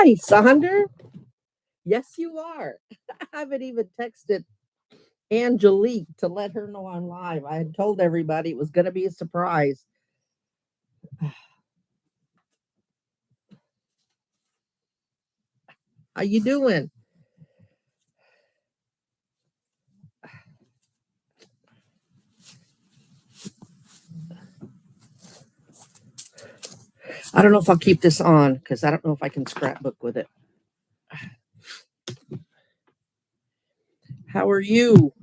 Hi, Sonder. Yes, you are. I haven't even texted Angelique to let her know I'm live. I had told everybody it was going to be a surprise. How you doing? I don't know if I'll keep this on because I don't know if I can scrapbook with it. How are you?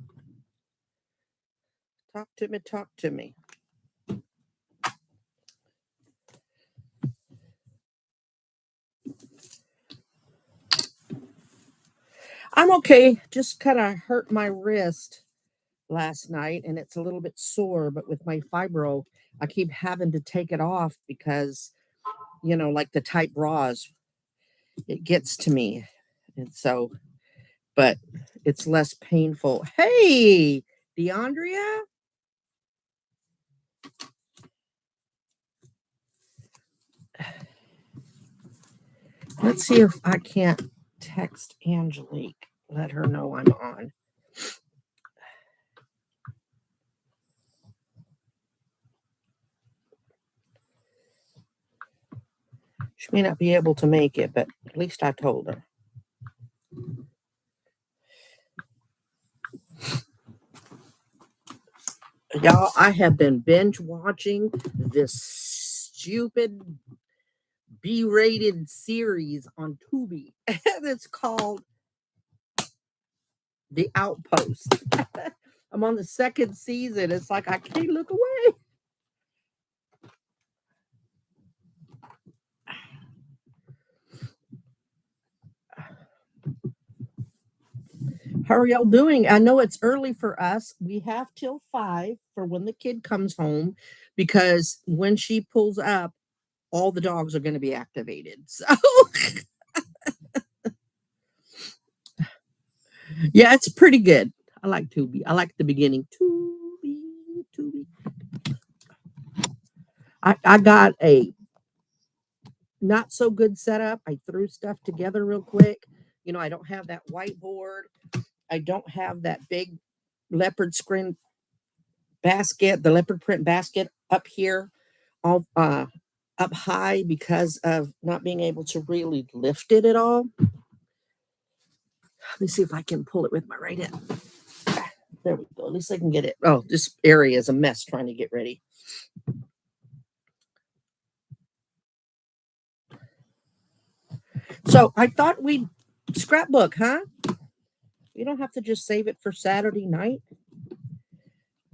Talk to me, talk to me. I'm okay. Just kind of hurt my wrist last night and it's a little bit sore, but with my fibro, I keep having to take it off because, like the tight bras, it gets to me. And so, but it's less painful. Hey, DeAndrea. Let's see if I can't text Angelique. Let her know I'm on. She may not be able to make it, but at least I told her. Y'all, I have been binge watching this stupid B-rated series on Tubi. It's called The Outpost. I'm on the second season. It's like I can't look away. How are y'all doing? I know it's early for us. We have till 5 for when the kid comes home because when she pulls up, all the dogs are going to be activated. So, yeah, it's pretty good. I like Tubi. I like the beginning. Tubi. I got a not so good setup. I threw stuff together real quick. I don't have that whiteboard. I don't have that big leopard screen basket, the leopard print basket up here, all up high because of not being able to really lift it at all. Let me see if I can pull it with my right hand. There we go. At least I can get it. Oh, this area is a mess trying to get ready. So I thought we'd scrapbook, huh? You don't have to just save it for Saturday night.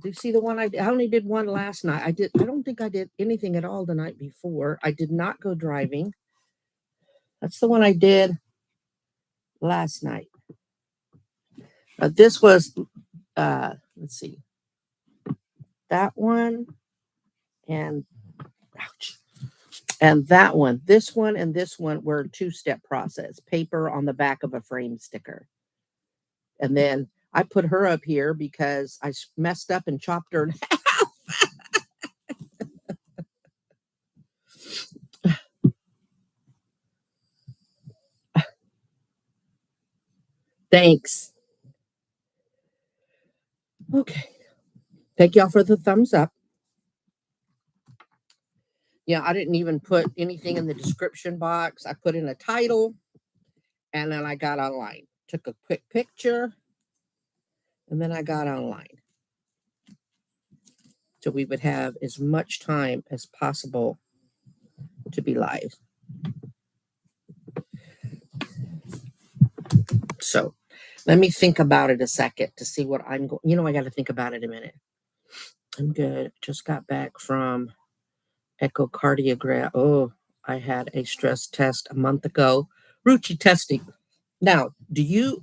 Do you see the one I only did one last night? I don't think I did anything at all the night before. I did not go driving. That's the one I did last night. This was, let's see, that one and, ouch, and that one. This one and this one were a two-step process. Paper on the back of a frame sticker. And then I put her up here because I messed up and chopped her in half. Thanks. Okay. Thank y'all for the thumbs up. Yeah, I didn't even put anything in the description box. I put in a title and then I got online. Took a quick picture and then I got online. So we would have as much time as possible to be live. So let me think about it a second to see what I'm going. I got to think about it a minute. I'm good. Just got back from echocardiogram. Oh, I had a stress test a month ago. Ruchi testing. Now, DeAndrea,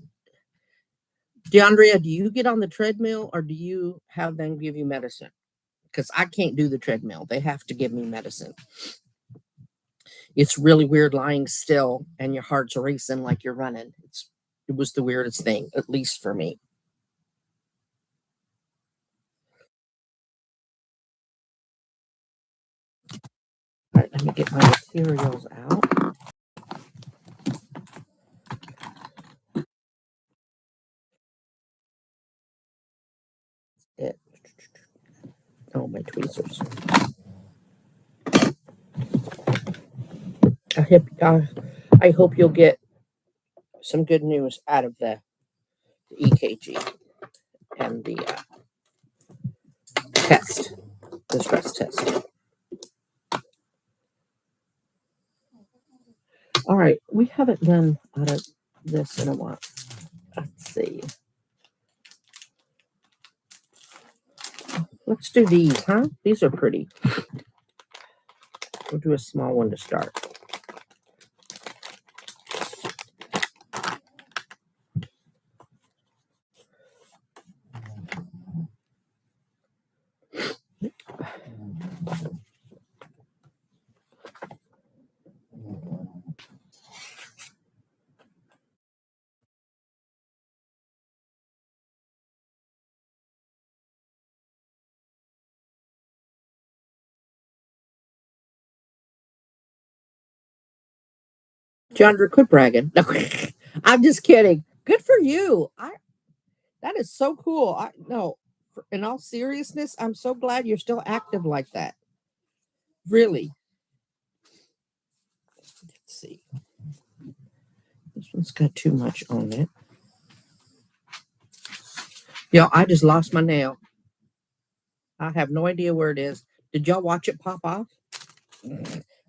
do you get on the treadmill or do you have them give you medicine? because I can't do the treadmill. They have to give me medicine. It's really weird lying still and your heart's racing like you're running. It was the weirdest thing, at least for me. All right, let me get my materials out. Oh, my tweezers. I hope you'll get some good news out of the EKG and the test, the stress test. All right, we haven't done out of this in a while. Let's see. Let's do these, huh? These are pretty. We'll do a small one to start. Chandra, quit bragging. No, I'm just kidding. Good for you. That is so cool. I no, in all seriousness, I'm so glad you're still active like that. Really. Let's see. This one's got too much on it. Yo, I just lost my nail. I have no idea where it is. Did y'all watch it pop off?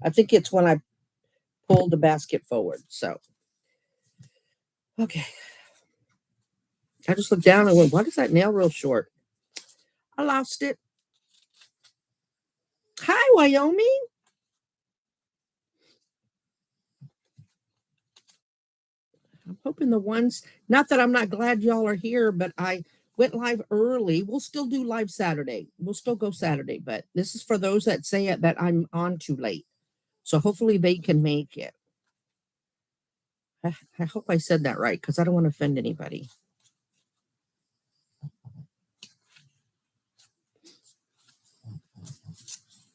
I think it's when I pulled the basket forward. So, okay. I just looked down and went, what is that nail real short? I lost it. Hi, Wyoming. I'm hoping the ones, not that I'm not glad y'all are here, but I went live early. We'll still do live Saturday. We'll still go Saturday, but this is for those that say it that I'm on too late. So hopefully they can make it. I hope I said that right because I don't want to offend anybody.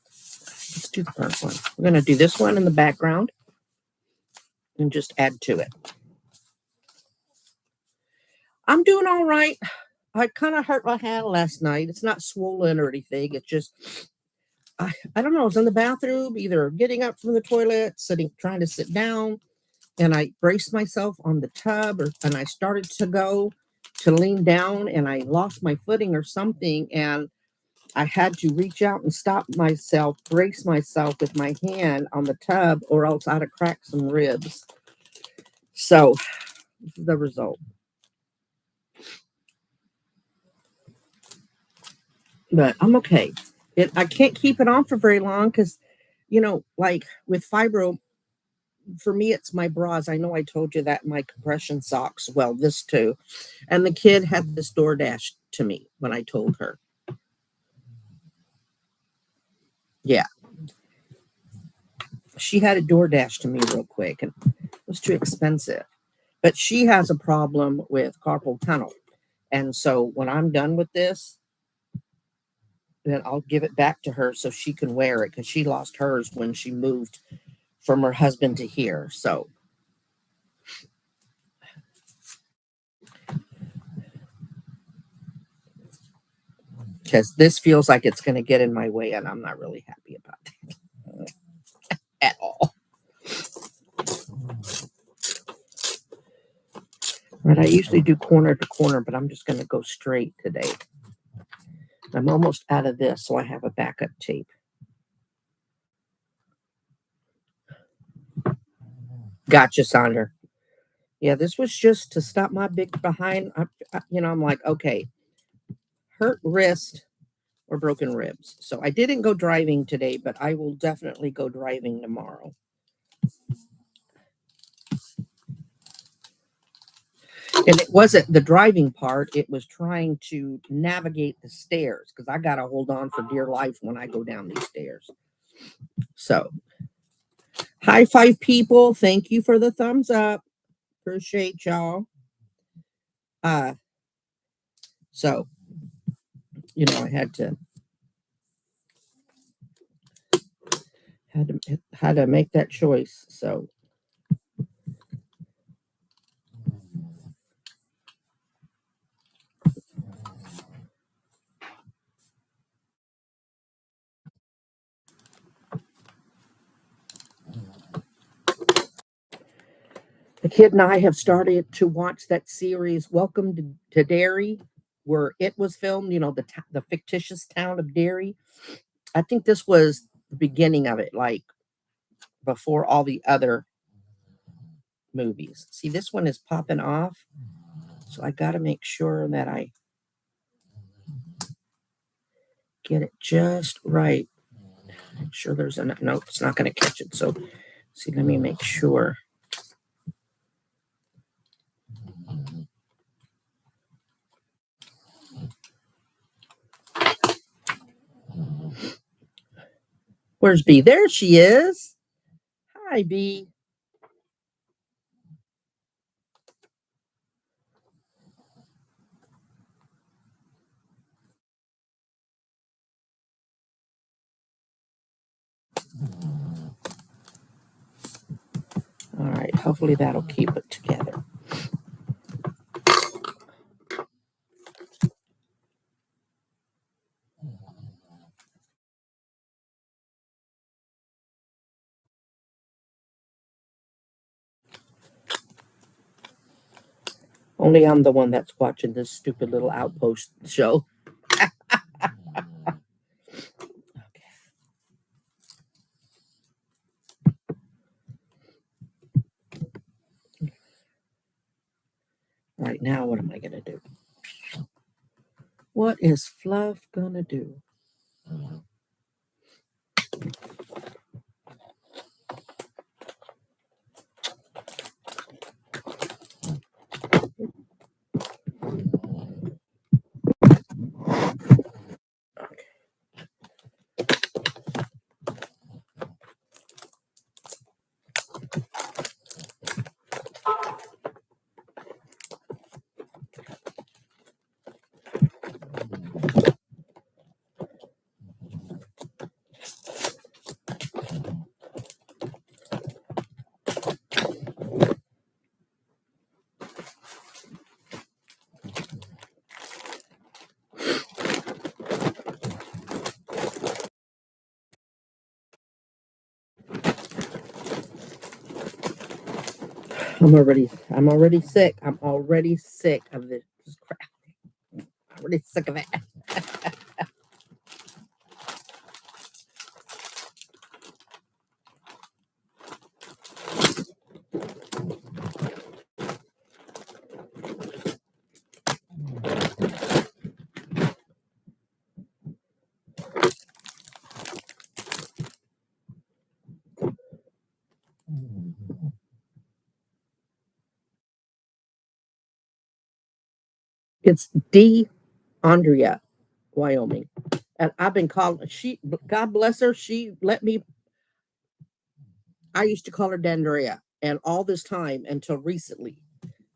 Let's do the front one. We're going to do this one in the background and just add to it. I'm doing all right. I kind of hurt my hand last night. It's not swollen or anything. It's just, I don't know. I was in the bathroom, either getting up from the toilet, trying to sit down, and I braced myself on the tub, and I started to go to lean down, and I lost my footing or something, and I had to reach out and stop myself, brace myself with my hand on the tub, or else I'd have cracked some ribs. So this is the result. But I'm okay. I can't keep it on for very long because, like with fibro, for me, it's my bras. I know I told you that, my compression socks. Well, this too. And the kid had this DoorDash to me when I told her. Yeah. She had a DoorDash to me real quick, and it was too expensive. But she has a problem with carpal tunnel. And so when I'm done with this, then I'll give it back to her so she can wear it because she lost hers when she moved from her husband to here. So because this feels like it's going to get in my way, and I'm not really happy about that at all. Right, I usually do corner to corner, but I'm just going to go straight today. I'm almost out of this, so I have a backup tape. Gotcha, Sandra. Yeah, this was just to stop my big behind. I'm like, okay, hurt wrist or broken ribs. So I didn't go driving today, but I will definitely go driving tomorrow. And it wasn't the driving part, it was trying to navigate the stairs because I got to hold on for dear life when I go down these stairs. So, high five, people. Thank you for the thumbs up. Appreciate y'all. Uh, so, I had to make that choice. So, the kid and I have started to watch that series, Welcome to Derry, where it was filmed. The fictitious town of Derry. I think this was the beginning of it, like before all the other movies. See, this one is popping off, so I got to make sure that I get it just right. Make sure there's enough. Nope, it's not going to catch it. So, see, let me make sure. Where's B? There she is. Hi, B. All right, hopefully that'll keep it together. Only I'm the one that's watching this stupid little outpost show. Okay. Right now, what am I going to do? What is Fluff going to do? Okay. I'm already sick. I'm already sick of this crap. I'm already sick of it. It's D. Andrea, Wyoming. And I've been calling, God bless her, she let me, I used to call her Dandrea. And all this time until recently,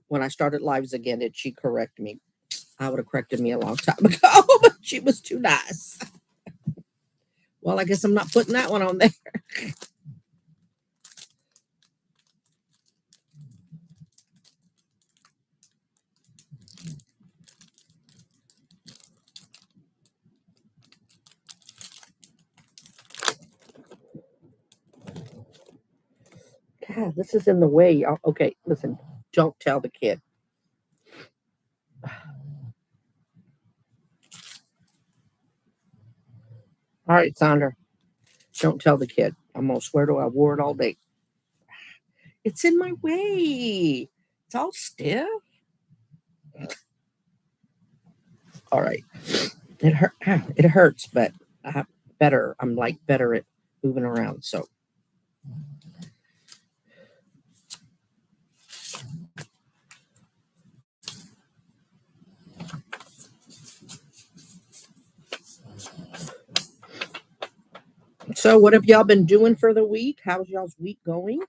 when I started lives again, did she correct me? I would have corrected me a long time ago, but she was too nice. Well, I guess I'm not putting that one on there. God, this is in the way. Okay, listen, don't tell the kid. All right, Sandra, don't tell the kid. I'm going to swear to I wore it all day. It's in my way. It's all stiff. All right. It hurts, but I'm like better at moving around. So So, what have y'all been doing for the week? How's y'all's week going?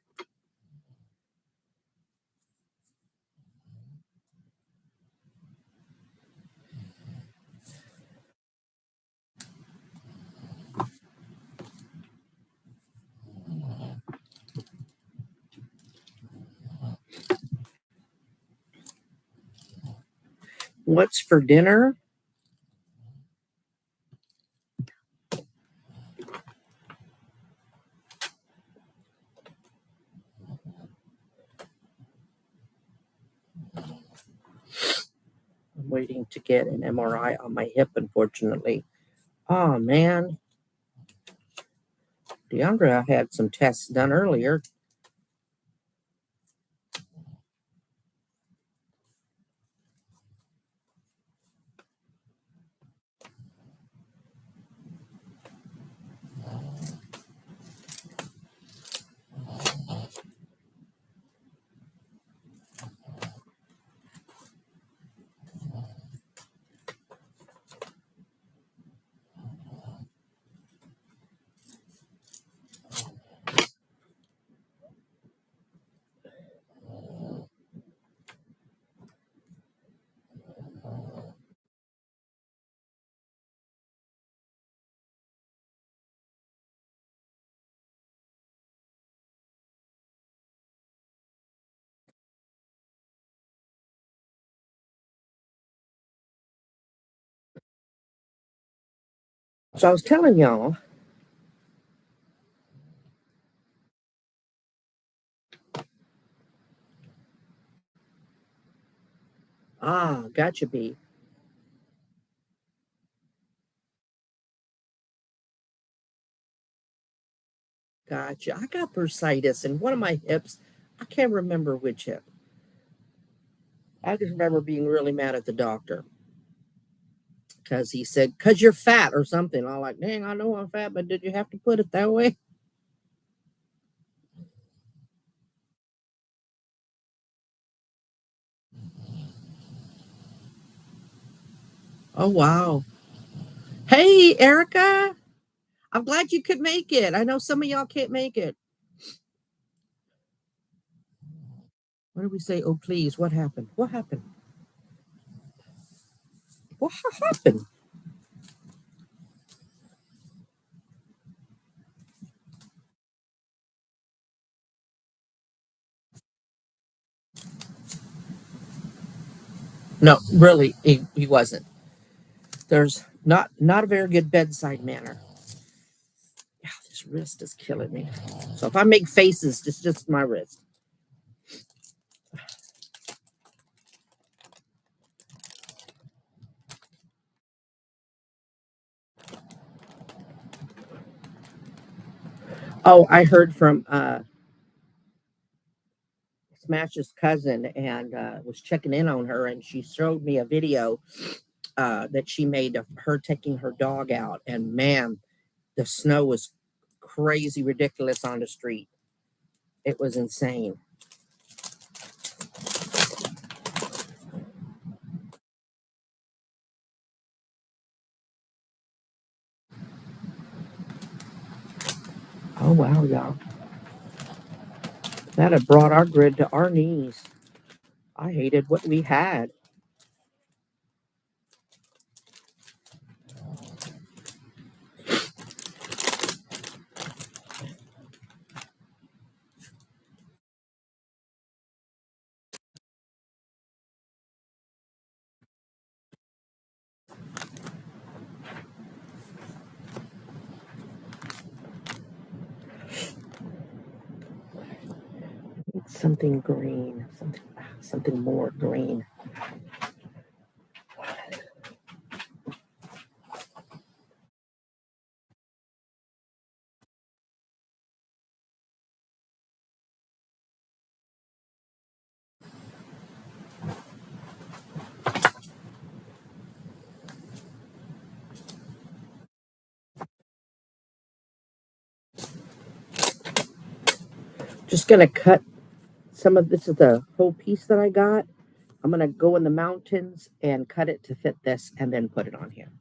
What's for dinner? I'm waiting to get an MRI on my hip, unfortunately. Oh, man. Deandra had some tests done earlier. So I was telling y'all, gotcha, B. Gotcha. I got bursitis in one of my hips. I can't remember which hip. I just remember being really mad at the doctor because he said, because you're fat or something. I'm like, dang, I know I'm fat, but did you have to put it that way? Oh, wow. Hey, Erica. I'm glad you could make it. I know some of y'all can't make it. What did we say? Oh, please. What happened? What happened? What happened? No, really, he wasn't. There's not a very good bedside manner. Yeah, this wrist is killing me. So if I make faces, just my wrist. Oh, I heard from Smash's cousin and was checking in on her, and she showed me a video that she made of her taking her dog out. And man, the snow was crazy ridiculous on the street. It was insane. Oh wow, y'all. That had brought our grid to our knees. I hated what we had. It's something green, something more green. Just gonna cut some of this is the whole piece that I got. I'm gonna go in the mountains and cut it to fit this and then put it on here.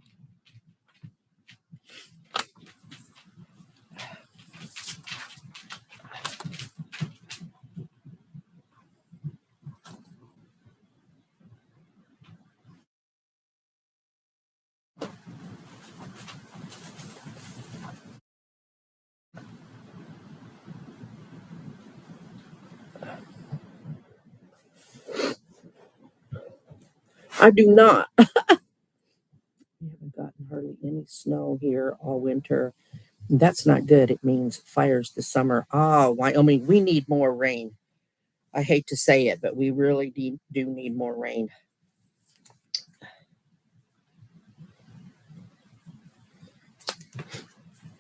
I do not. We haven't gotten hardly any snow here all winter. That's not good. It means fires this summer. Oh, Wyoming, we need more rain. I hate to say it, but we really do need more rain.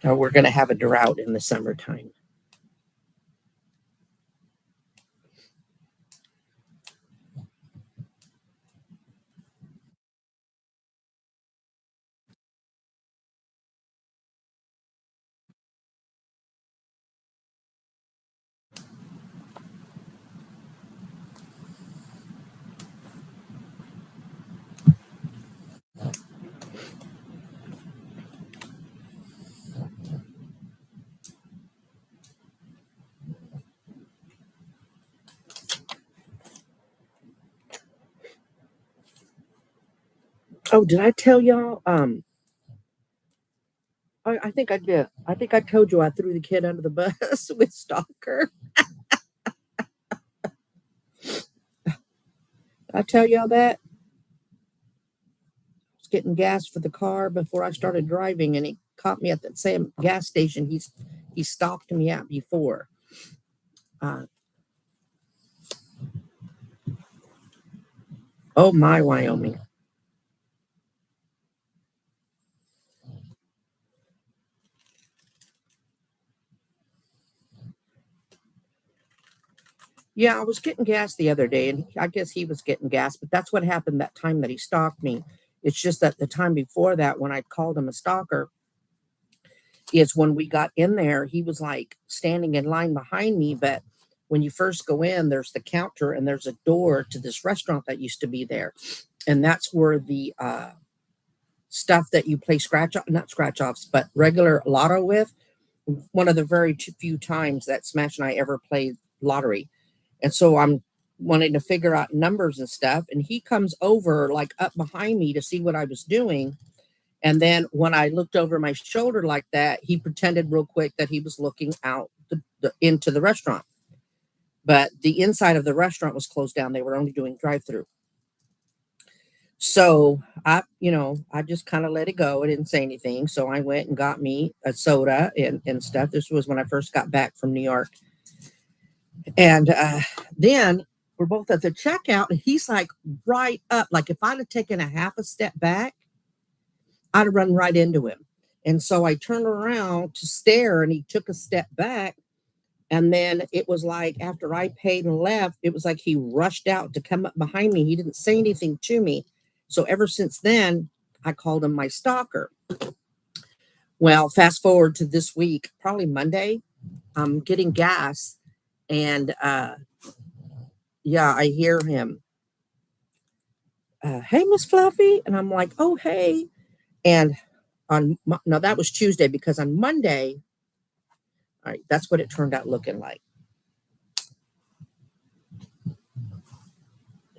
Or we're going to have a drought in the summertime. Oh, did I tell y'all? I think I did. I think I told you I threw the kid under the bus with Stalker. I tell y'all that? I was getting gas for the car before I started driving, and he caught me at that same gas station he stalked me at before. Uh, oh my, Wyoming. Yeah, I was getting gas the other day, and I guess he was getting gas, but that's what happened that time that he stalked me. It's just that the time before that, when I called him a stalker, is when we got in there, he was like standing in line behind me. But when you first go in, there's the counter and there's a door to this restaurant that used to be there. And that's where the stuff that you play not scratch offs, but regular lotto with. One of the very few times that Smash and I ever played lottery. And so I'm wanting to figure out numbers and stuff. And he comes over like up behind me to see what I was doing. And then when I looked over my shoulder like that, he pretended real quick that he was looking out into the restaurant. But the inside of the restaurant was closed down. They were only doing drive through. So I just kind of let it go. I didn't say anything. So I went and got me a soda and stuff. This was when I first got back from New York. And then we're both at the checkout, and he's like right up. Like if I'd have taken a half a step back, I'd have run right into him. And so I turned around to stare, and he took a step back. And then it was like after I paid and left, it was like he rushed out to come up behind me. He didn't say anything to me. So ever since then, I called him my stalker. Well, fast forward to this week, probably Monday, I'm getting gas. And yeah, I hear him, hey, Miss Fluffy. And I'm like, oh, hey. And no, that was Tuesday, because on Monday, all right, that's what it turned out looking like.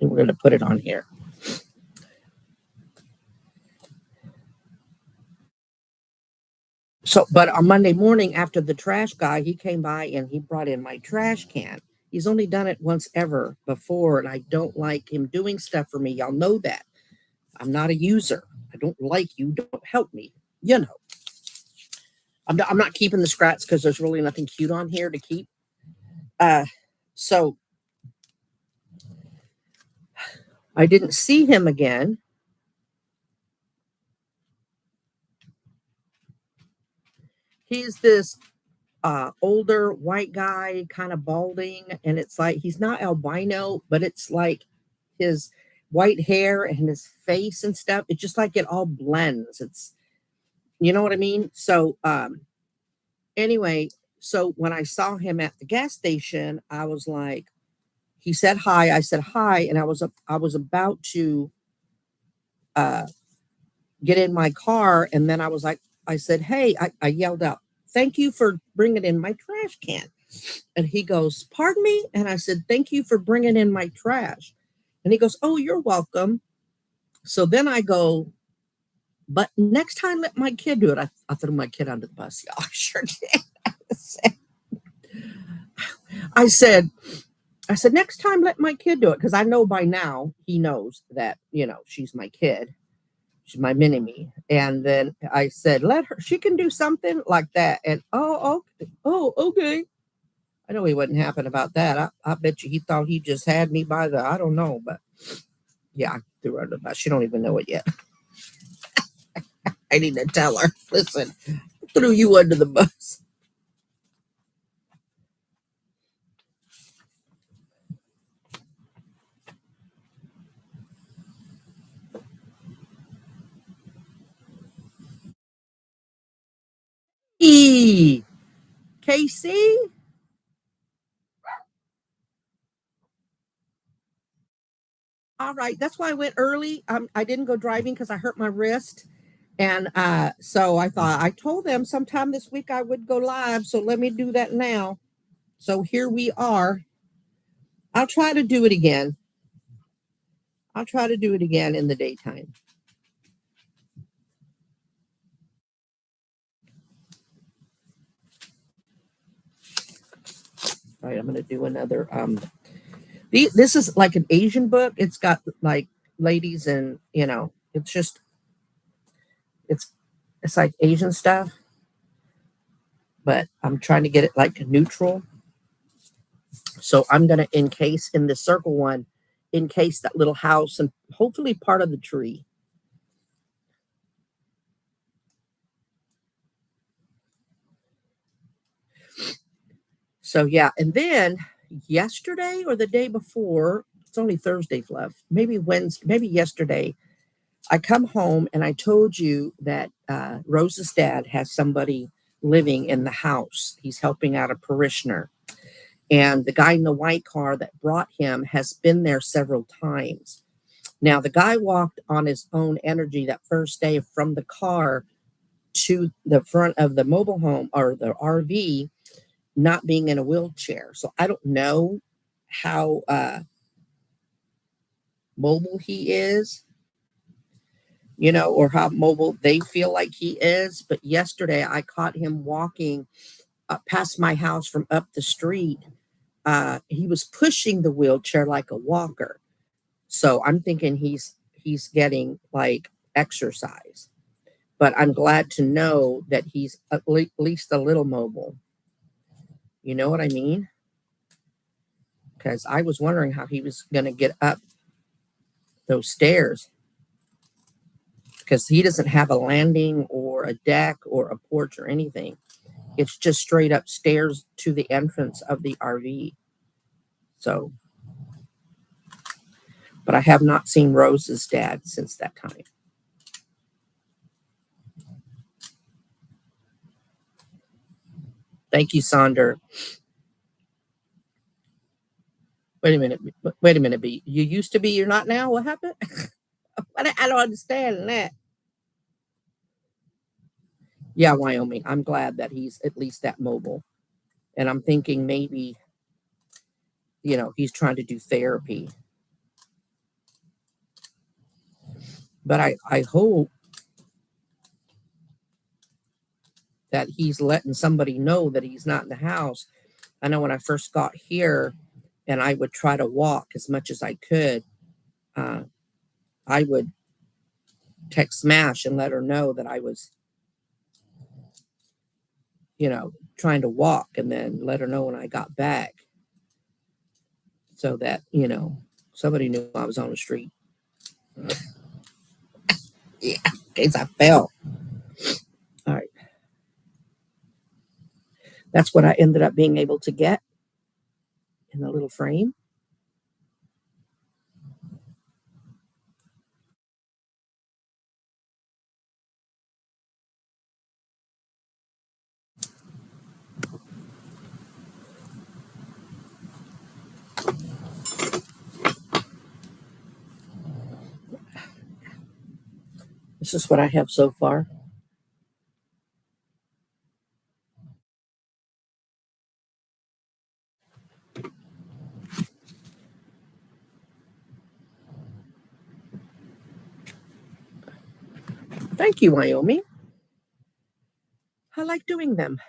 And we're going to put it on here. So, but on Monday morning after the trash guy, he came by and he brought in my trash can. He's only done it once ever before, and I don't like him doing stuff for me. Y'all know that. I'm not a user. I don't like you. Don't help me. You know. I'm not keeping the scraps because there's really nothing cute on here to keep. So I didn't see him again. He's this older white guy, kind of balding, and it's like he's not albino, but it's like his white hair and his face and stuff. It's just like it all blends. It's, you know what I mean? So anyway, so when I saw him at the gas station, I was like, he said hi, I said hi, and I was about to uh get in my car, and then I was like, I said, hey, I yelled out, thank you for bringing in my trash can. And he goes, pardon me? And I said, thank you for bringing in my trash. And he goes, oh, you're welcome. So then I go, but next time let my kid do it. I threw my kid under the bus, y'all. I sure did. I said, I said, next time, let my kid do it. Cause I know by now he knows that, she's my kid. She's my mini me. And then I said, let her, she can do something like that. And okay. I know he wasn't happy about that. I bet you he thought he just had me by the, I don't know, but yeah, I threw her under the bus. She don't even know it yet. I need to tell her, listen, I threw you under the bus. E. Casey? All right. That's why I went early. I didn't go driving because I hurt my wrist. And so I thought, I told them sometime this week I would go live. So let me do that now. So here we are. I'll try to do it again. I'll try to do it again in the daytime. All right. I'm going to do another. This is like an Asian book. It's got like ladies and, it's it's like Asian stuff, but I'm trying to get it like neutral. So I'm going to encase in the circle one, encase that little house and hopefully part of the tree. So yeah, and then yesterday or the day before, it's only Thursday, Fluff, maybe Wednesday, maybe yesterday, I come home and I told you that Rose's dad has somebody living in the house. He's helping out a parishioner. And the guy in the white car that brought him has been there several times. Now, the guy walked on his own energy that first day from the car to the front of the mobile home or the RV, not being in a wheelchair. So I don't know how mobile he is, or how mobile they feel like he is. But yesterday I caught him walking past my house from up the street. He was pushing the wheelchair like a walker. So I'm thinking he's getting like exercise. But I'm glad to know that he's at least a little mobile. You know what I mean? Because I was wondering how he was going to get up those stairs because he doesn't have a landing or a deck or a porch or anything. It's just straight up stairs to the entrance of the RV. So, but I have not seen Rose's dad since that time. Thank you, Sonder. Wait a minute. Wait a minute, B. You used to be, you're not now? What happened? I don't understand that. Yeah, Wyoming. I'm glad that he's at least that mobile. And I'm thinking maybe, he's trying to do therapy. But I hope that he's letting somebody know that he's not in the house. I know when I first got here and I would try to walk as much as I could, uh, I would text Smash and let her know that I was, trying to walk and then let her know when I got back so that, somebody knew I was on the street. Yeah, in case I fell. All right. That's what I ended up being able to get in the little frame. This is what I have so far. Thank you, Wyoming. I like doing them.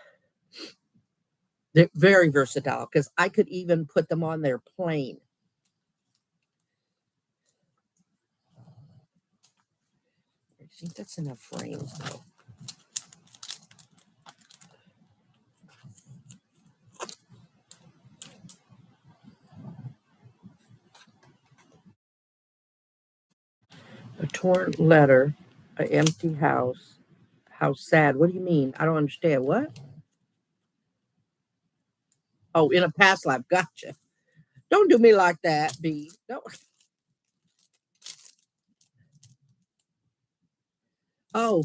They're very versatile because I could even put them on there plain. I think that's enough frames though. A torn letter, an empty house. How sad. What do you mean? I don't understand. What? Oh, in a past life. Gotcha. Don't do me like that, B. Don't. Oh,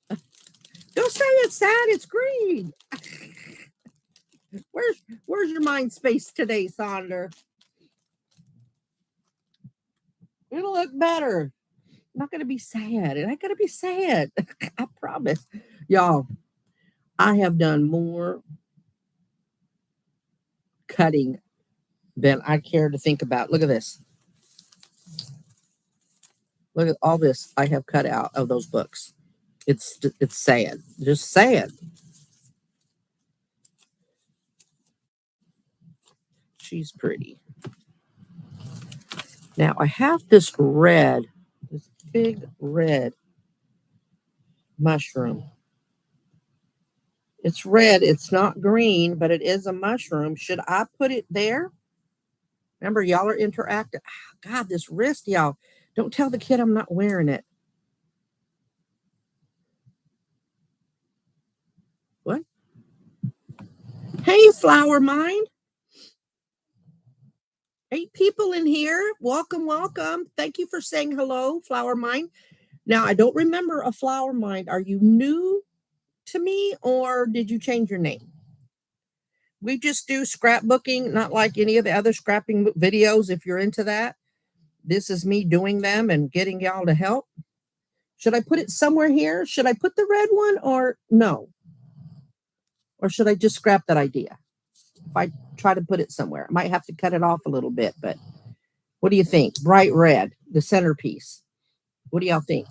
don't say it's sad. It's green. Where's your mind space today, Sonder? It'll look better. I'm not gonna be sad. It ain't gonna be sad. I promise. Y'all, I have done more cutting than I care to think about. Look at this. Look at all this I have cut out of those books. It's sad. Just sad. She's pretty. Now I have this big red mushroom. It's red. It's not green, but it is a mushroom. Should I put it there? Remember, y'all are interactive. God, this wrist, y'all. Don't tell the kid I'm not wearing it. What? Hey, Flower Mind. 8 people in here. Welcome, welcome. Thank you for saying hello, Flower Mind. Now, I don't remember a Flower Mind. Are you new to me or did you change your name? We just do scrapbooking, not like any of the other scrapping videos. If you're into that, this is me doing them and getting y'all to help. Should I put it somewhere here? Should I put the red one or no? Or should I just scrap that idea? If I try to put it somewhere, I might have to cut it off a little bit, but what do you think? Bright red, the centerpiece. What do y'all think?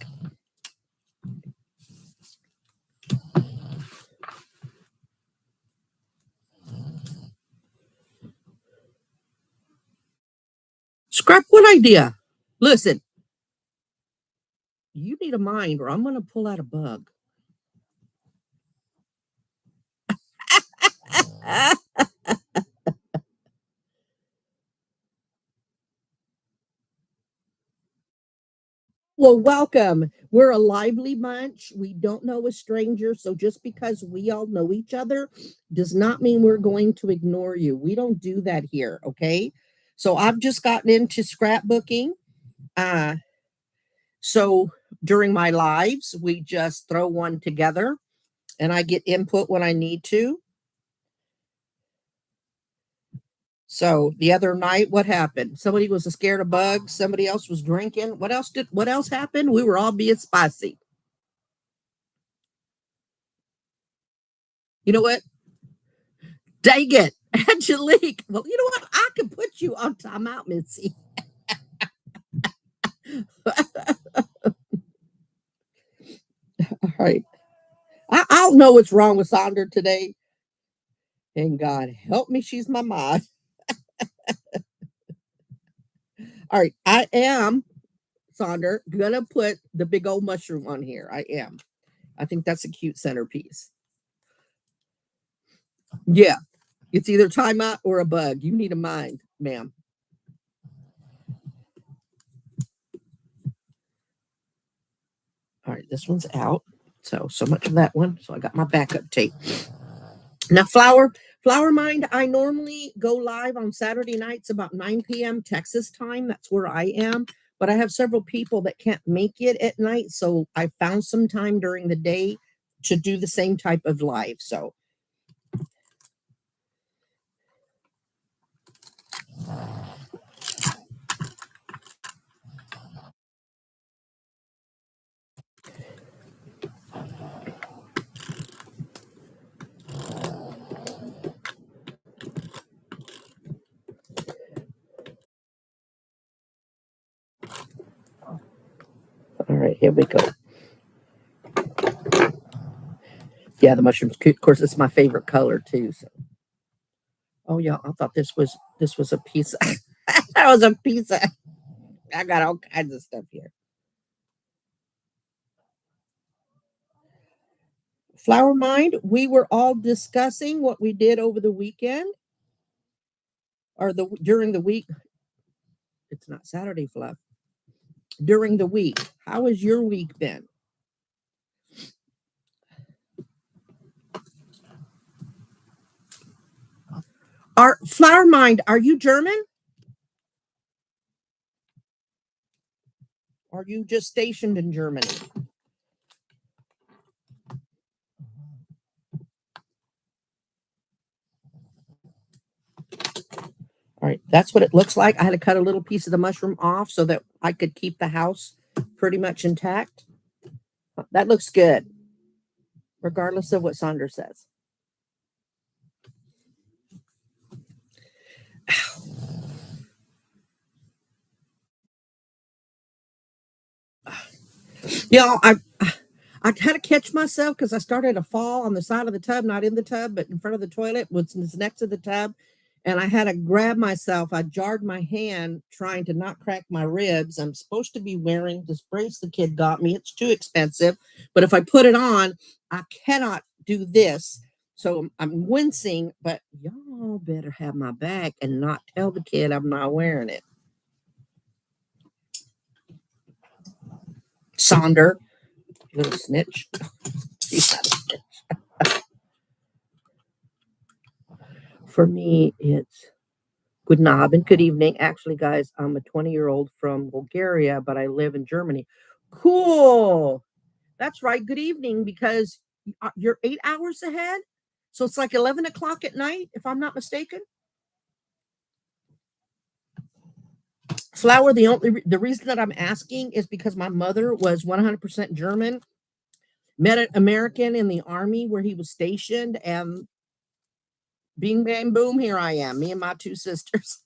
Scrap what idea? Listen, you need a mind or I'm going to pull out a bug. Well, welcome. We're a lively bunch. We don't know a stranger. So just because we all know each other does not mean we're going to ignore you. We don't do that here. Okay. So I've just gotten into scrapbooking. Uh, so during my lives, we just throw one together and I get input when I need to. So the other night, what happened? Somebody was scared of bugs. Somebody else was drinking. What else happened? We were all being spicy. You know what? Dang it, Angelique. Well, you know what? I can put you on timeout, Mitzi. All right. I'll know what's wrong with Sonder today. And God help me, she's my mod. All right. I am, Sonder, gonna put the big old mushroom on here. I am. I think that's a cute centerpiece. Yeah. It's either timeout or a bug. You need a mind, ma'am. All right, this one's out. So much of that one. So I got my backup tape. Now, Flower Mind, I normally go live on Saturday nights about 9 p.m. Texas time. That's where I am. But I have several people that can't make it at night. So I found some time during the day to do the same type of live. So all right, here we go. Yeah, the mushrooms. Of course, it's my favorite color too. So Oh yeah, I thought this was a pizza. That was a pizza. I got all kinds of stuff here. Flower Mind, we were all discussing what we did over the weekend or the during the week. It's not Saturday, Fluff. During the week. How has your week been? Are Flower Mind, are you German? Or are you just stationed in Germany? All right, that's what it looks like. I had to cut a little piece of the mushroom off so that I could keep the house pretty much intact. That looks good, regardless of what Sandra says. Yeah, I had to catch myself because I started to fall on the side of the tub, not in the tub, but in front of the toilet, which is next to the tub. And I had to grab myself. I jarred my hand trying to not crack my ribs. I'm supposed to be wearing this brace the kid got me. It's too expensive. But if I put it on, I cannot do this. So I'm wincing, but y'all better have my back and not tell the kid I'm not wearing it. Sonder, little snitch. She's not a snitch. For me, it's good knob and good evening. Actually, guys, I'm a 20-year-old from Bulgaria, but I live in Germany. Cool. That's right. Good evening, because you're 8 hours ahead. So it's like 11 o'clock at night, if I'm not mistaken. Flower, the reason that I'm asking is because my mother was 100% German, met an American in the army where he was stationed, and bing, bang, boom, here I am, me and my two sisters.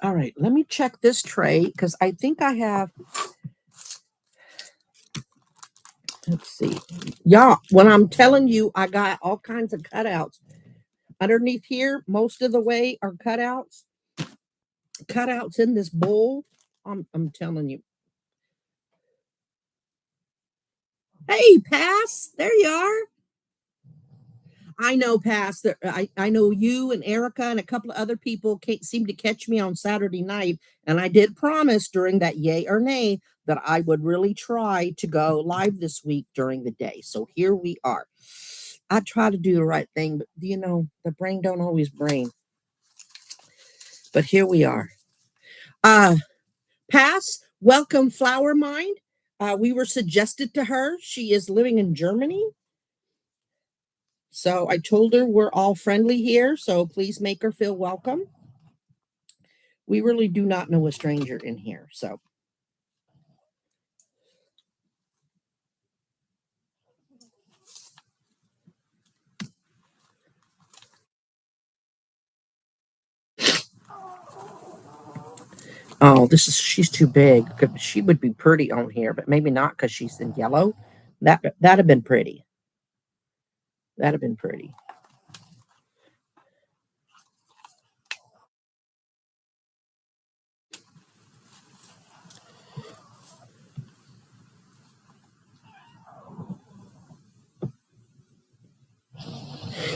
All right, let me check this tray because I think I have. Let's see. Yeah, when I'm telling you, I got all kinds of cutouts. Underneath here, most of the way are cutouts. Cutouts in this bowl. I'm telling you. Hey, Pass, there you are. I know, Pass. I know you and Erica and a couple of other people can't seem to catch me on Saturday night. And I did promise during that yay or nay that I would really try to go live this week during the day. So here we are. I try to do the right thing, but the brain don't always brain. But here we are. Uh Pass, welcome Flower Mind. We were suggested to her. She is living in Germany. So I told her we're all friendly here, so please make her feel welcome. We really do not know a stranger in here. So oh, she's too big. She would be pretty on here, but maybe not because she's in yellow. That'd have been pretty. That'd have been pretty.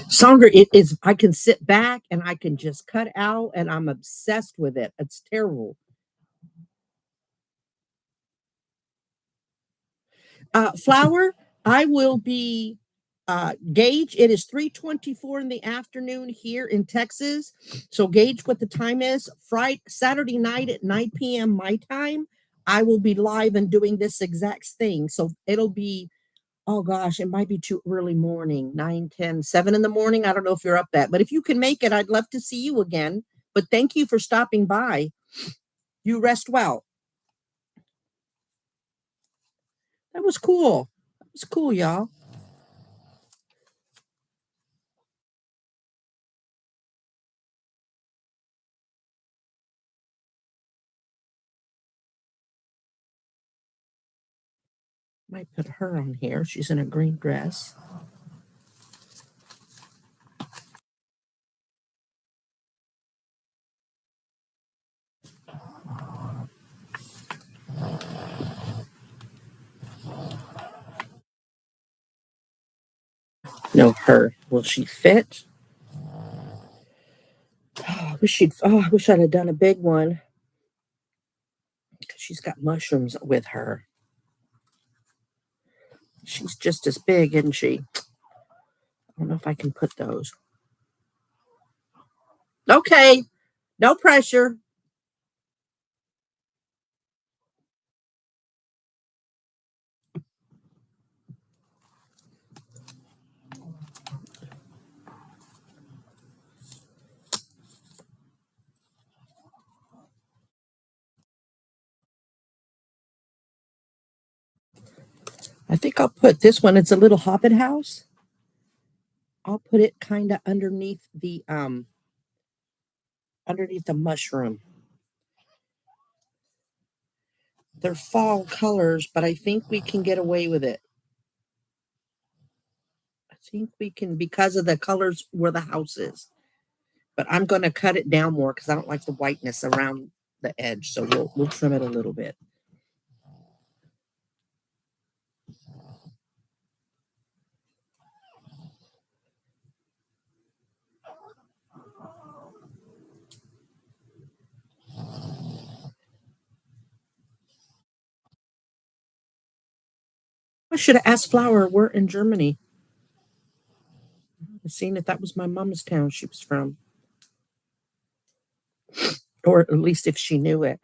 Sandra, it is. I can sit back and I can just cut out, and I'm obsessed with it. It's terrible. Flower, I will be Gauge. It is 3:24 in the afternoon here in Texas. So gauge what the time is. Friday, Saturday night at 9 p.m. my time. I will be live and doing this exact thing. So it'll be, oh gosh, it might be too early morning, 9, 10, 7 in the morning. I don't know if you're up that, but if you can make it, I'd love to see you again. But thank you for stopping by. You rest well. That was cool. That was cool, y'all. Might put her on here. She's in a green dress. No, her. Will she fit? I wish I'd have done a big one because she's got mushrooms with her. She's just as big, isn't she? I don't know if I can put those. Okay, no pressure. I think I'll put this one. It's a little hobbit house. I'll put it kind of underneath the mushroom. They're fall colors, but I think we can get away with it. I think we can because of the colors where the house is. But I'm going to cut it down more because I don't like the whiteness around the edge. So we'll trim it a little bit. I should have asked Flower. We're in Germany. I seen if that was my mom's town she was from, or at least if she knew it.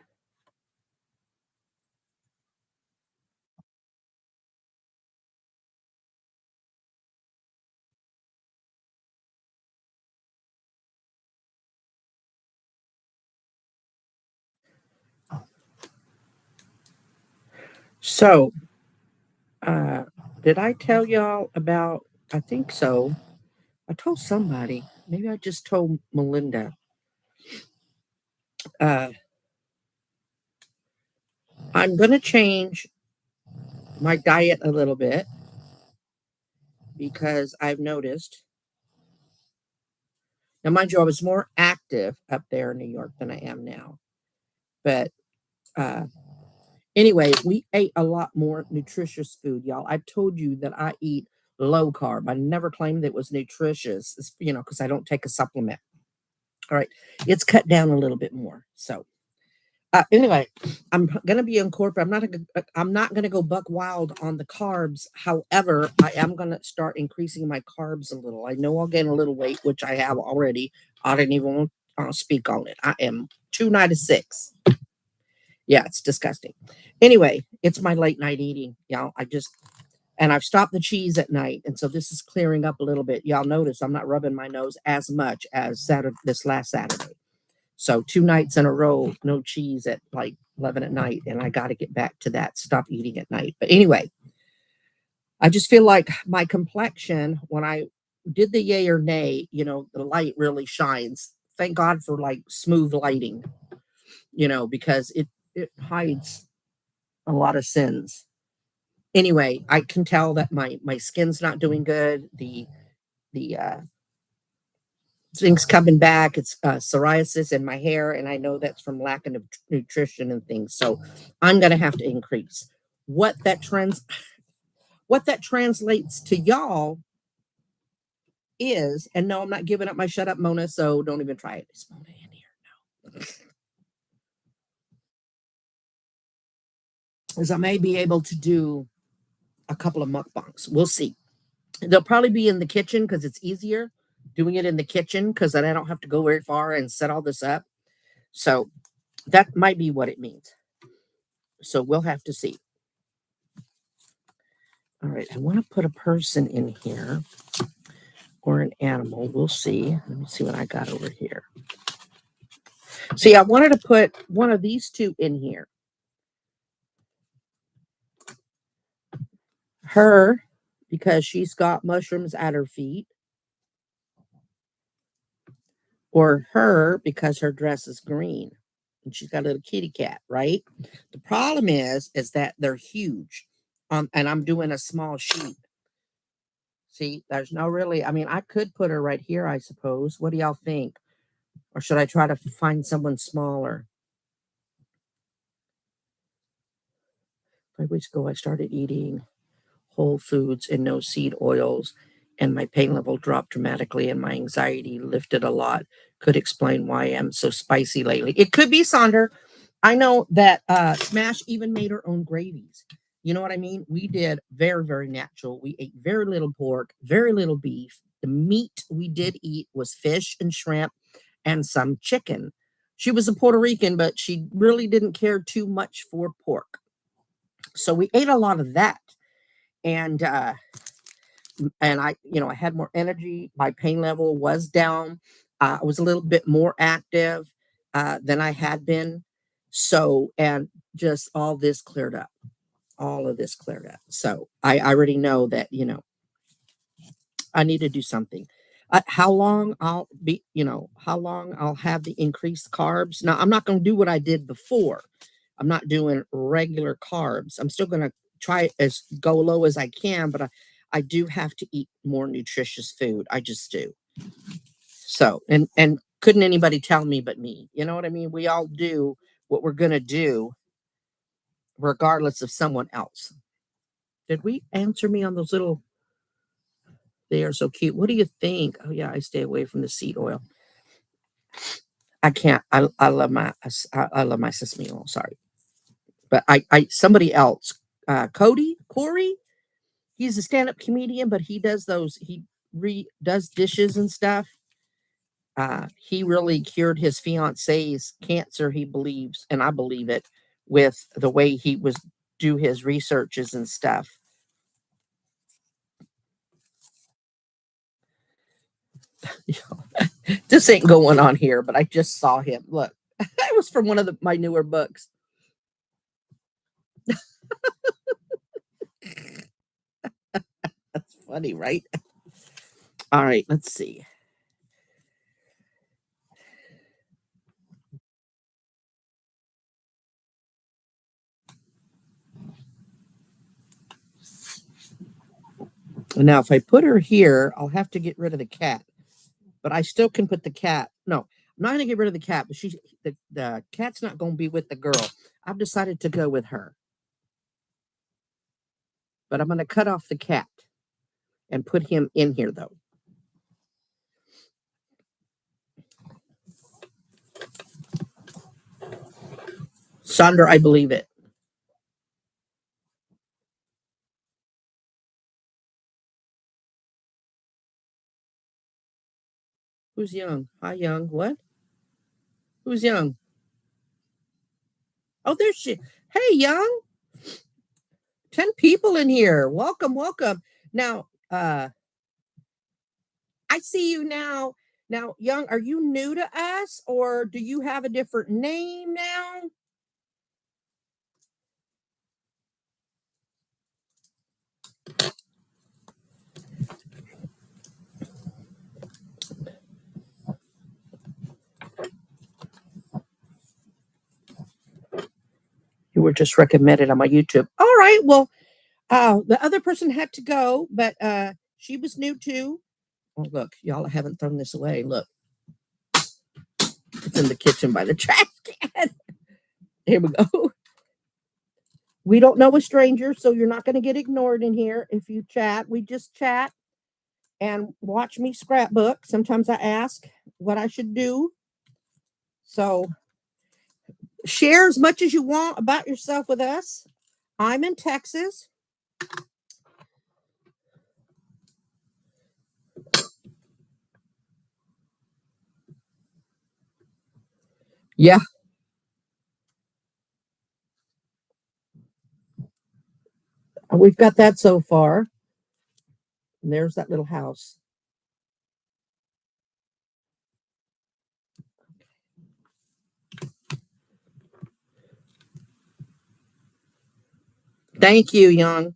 So, uh, did I tell y'all about? I think so. I told somebody. Maybe I just told Melinda. Uh, I'm going to change my diet a little bit because I've noticed. Now, mind you, I was more active up there in New York than I am now. But uh, anyway, we ate a lot more nutritious food, y'all. I told you that I eat low carb. I never claimed that it was nutritious, because I don't take a supplement. All right, it's cut down a little bit more. So anyway, I'm gonna be incorporating. I'm not gonna go buck wild on the carbs. However, I am gonna start increasing my carbs a little. I know I'll gain a little weight, which I have already. I didn't even speak on it. I am 296. Yeah, it's disgusting. Anyway, it's my late night eating, y'all. And I've stopped the cheese at night, and so this is clearing up a little bit. Y'all notice I'm not rubbing my nose as much as this last Saturday. So 2 nights in a row, no cheese at like 11 at night, and I got to get back to that. Stop eating at night. But anyway, I just feel like my complexion when I did the yay or nay, the light really shines. Thank God for like smooth lighting, because it hides a lot of sins. Anyway, I can tell that my skin's not doing good. The things coming back. It's psoriasis in my hair, and I know that's from lack of nutrition and things. So I'm going to have to increase what that trends. What that translates to y'all is, and no, I'm not giving up my shut up, Mona. So don't even try it. Is Mona in here? Is I may be able to do a couple of mukbangs. We'll see. They'll probably be in the kitchen because it's easier doing it in the kitchen because then I don't have to go very far and set all this up. So that might be what it means. So we'll have to see. All right, I want to put a person in here or an animal. We'll see. Let me see what I got over here. See, I wanted to put one of these two in here. Her, because she's got mushrooms at her feet. Or her, because her dress is green. And she's got a little kitty cat, right? The problem is that they're huge. And I'm doing a small sheet. See, there's no really, I mean, I could put her right here, I suppose. What do y'all think? Or should I try to find someone smaller? 5 weeks ago, I started eating whole foods and no seed oils and my pain level dropped dramatically and my anxiety lifted a lot. Could explain why I'm so spicy lately. It could be Sonder. I know that Smash even made her own gravies. You know what I mean? We did very, very natural. We ate very little pork, very little beef. The meat we did eat was fish and shrimp and some chicken. She was a Puerto Rican, but she really didn't care too much for pork. So we ate a lot of that. And I had more energy. My pain level was down. I was a little bit more active than I had been. So, and just all this cleared up. All of this cleared up. So I already know that, I need to do something. How long I'll be, how long I'll have the increased carbs. Now, I'm not going to do what I did before. I'm not doing regular carbs. I'm still going to try as go low as I can, but I do have to eat more nutritious food. I just do. So, and couldn't anybody tell me but me? You know what I mean? We all do what we're going to do regardless of someone else. Did we answer me on those little, they are so cute. What do you think? Oh yeah, I stay away from the seed oil. I can't. I love I love my sesame oil. Sorry, but I somebody else, Corey. He's a stand up comedian, but he does those. He does dishes and stuff. He really cured his fiance's cancer. He believes, and I believe it, with the way he was do his researches and stuff. This ain't going on here, but I just saw him. Look, it was from one of my newer books. That's funny, right? All right, let's see. Now, if I put her here, I'll have to get rid of the cat, but I still can put the cat. No, I'm not going to get rid of the cat, but the cat's not going to be with the girl. I've decided to go with her, but I'm going to cut off the cat and put him in here, though. Sandra, I believe it. Who's young? Hi, young. What? Who's young? Oh, there's she. Hey, young. 10 people in here. Welcome, welcome. Now, I see you now. Now, young, are you new to us or do you have a different name now? You were just recommended on my YouTube. All right. Well, the other person had to go, but she was new too. Oh, look, y'all haven't thrown this away. Look, it's in the kitchen by the trash can. Here we go. We don't know a stranger, so you're not going to get ignored in here if you chat. We just chat and watch me scrapbook. Sometimes I ask what I should do. So share as much as you want about yourself with us. I'm in Texas. Yeah, we've got that so far. And there's that little house. Thank you, Young.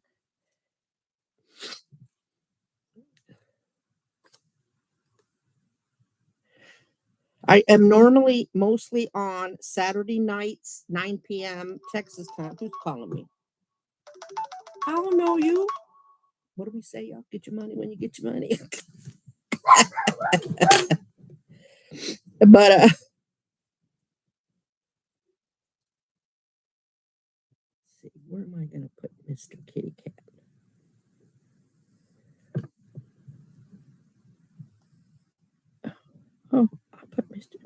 I am normally mostly on Saturday nights, 9 p.m. Texas time. Who's calling me? I don't know you. What do we say, y'all? Get your money when you get your money. But see, where am I going to put Mr. Kitty Cat?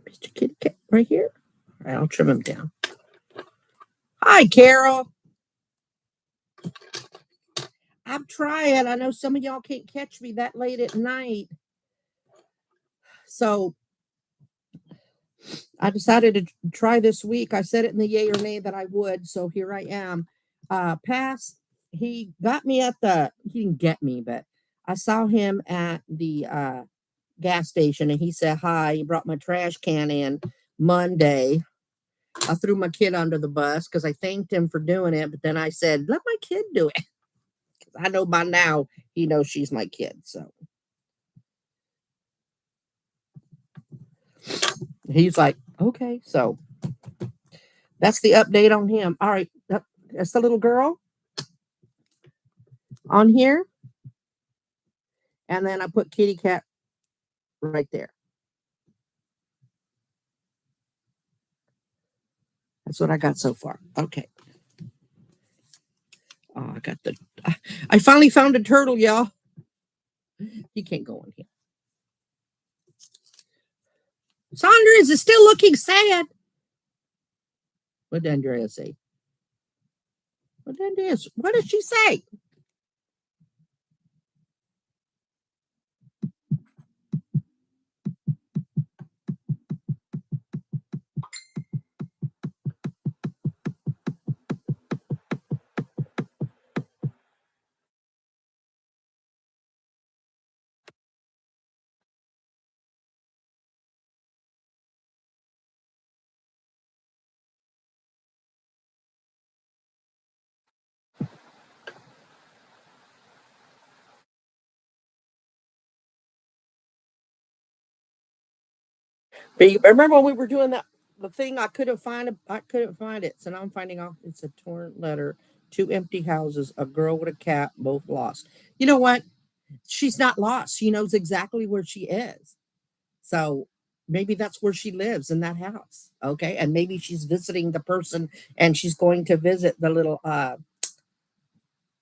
Mr. Kitty Cat right here. All right, I'll trim him down. Hi, Carol. I'm trying. I know some of y'all can't catch me that late at night. So I decided to try this week. I said it in the yay or nay that I would. So here I am. Pass. He got me he didn't get me, but I saw him at the gas station and he said hi. He brought my trash can in Monday. I threw my kid under the bus because I thanked him for doing it. But then I said, let my kid do it. I know by now he knows she's my kid. So he's like, okay. So that's the update on him. All right. That's the little girl on here. And then I put kitty cat right there. That's what I got so far. Okay. Oh, I finally found a turtle, y'all. He can't go in here. Sandra, is it still looking sad? What did Andrea say? What did she say? Remember when we were doing the thing? I couldn't find it. So now I'm finding out it's a torn letter. 2 empty houses, a girl with a cat, both lost. You know what? She's not lost. She knows exactly where she is. So maybe that's where she lives, in that house. Okay. And maybe she's visiting the person and she's going to visit the little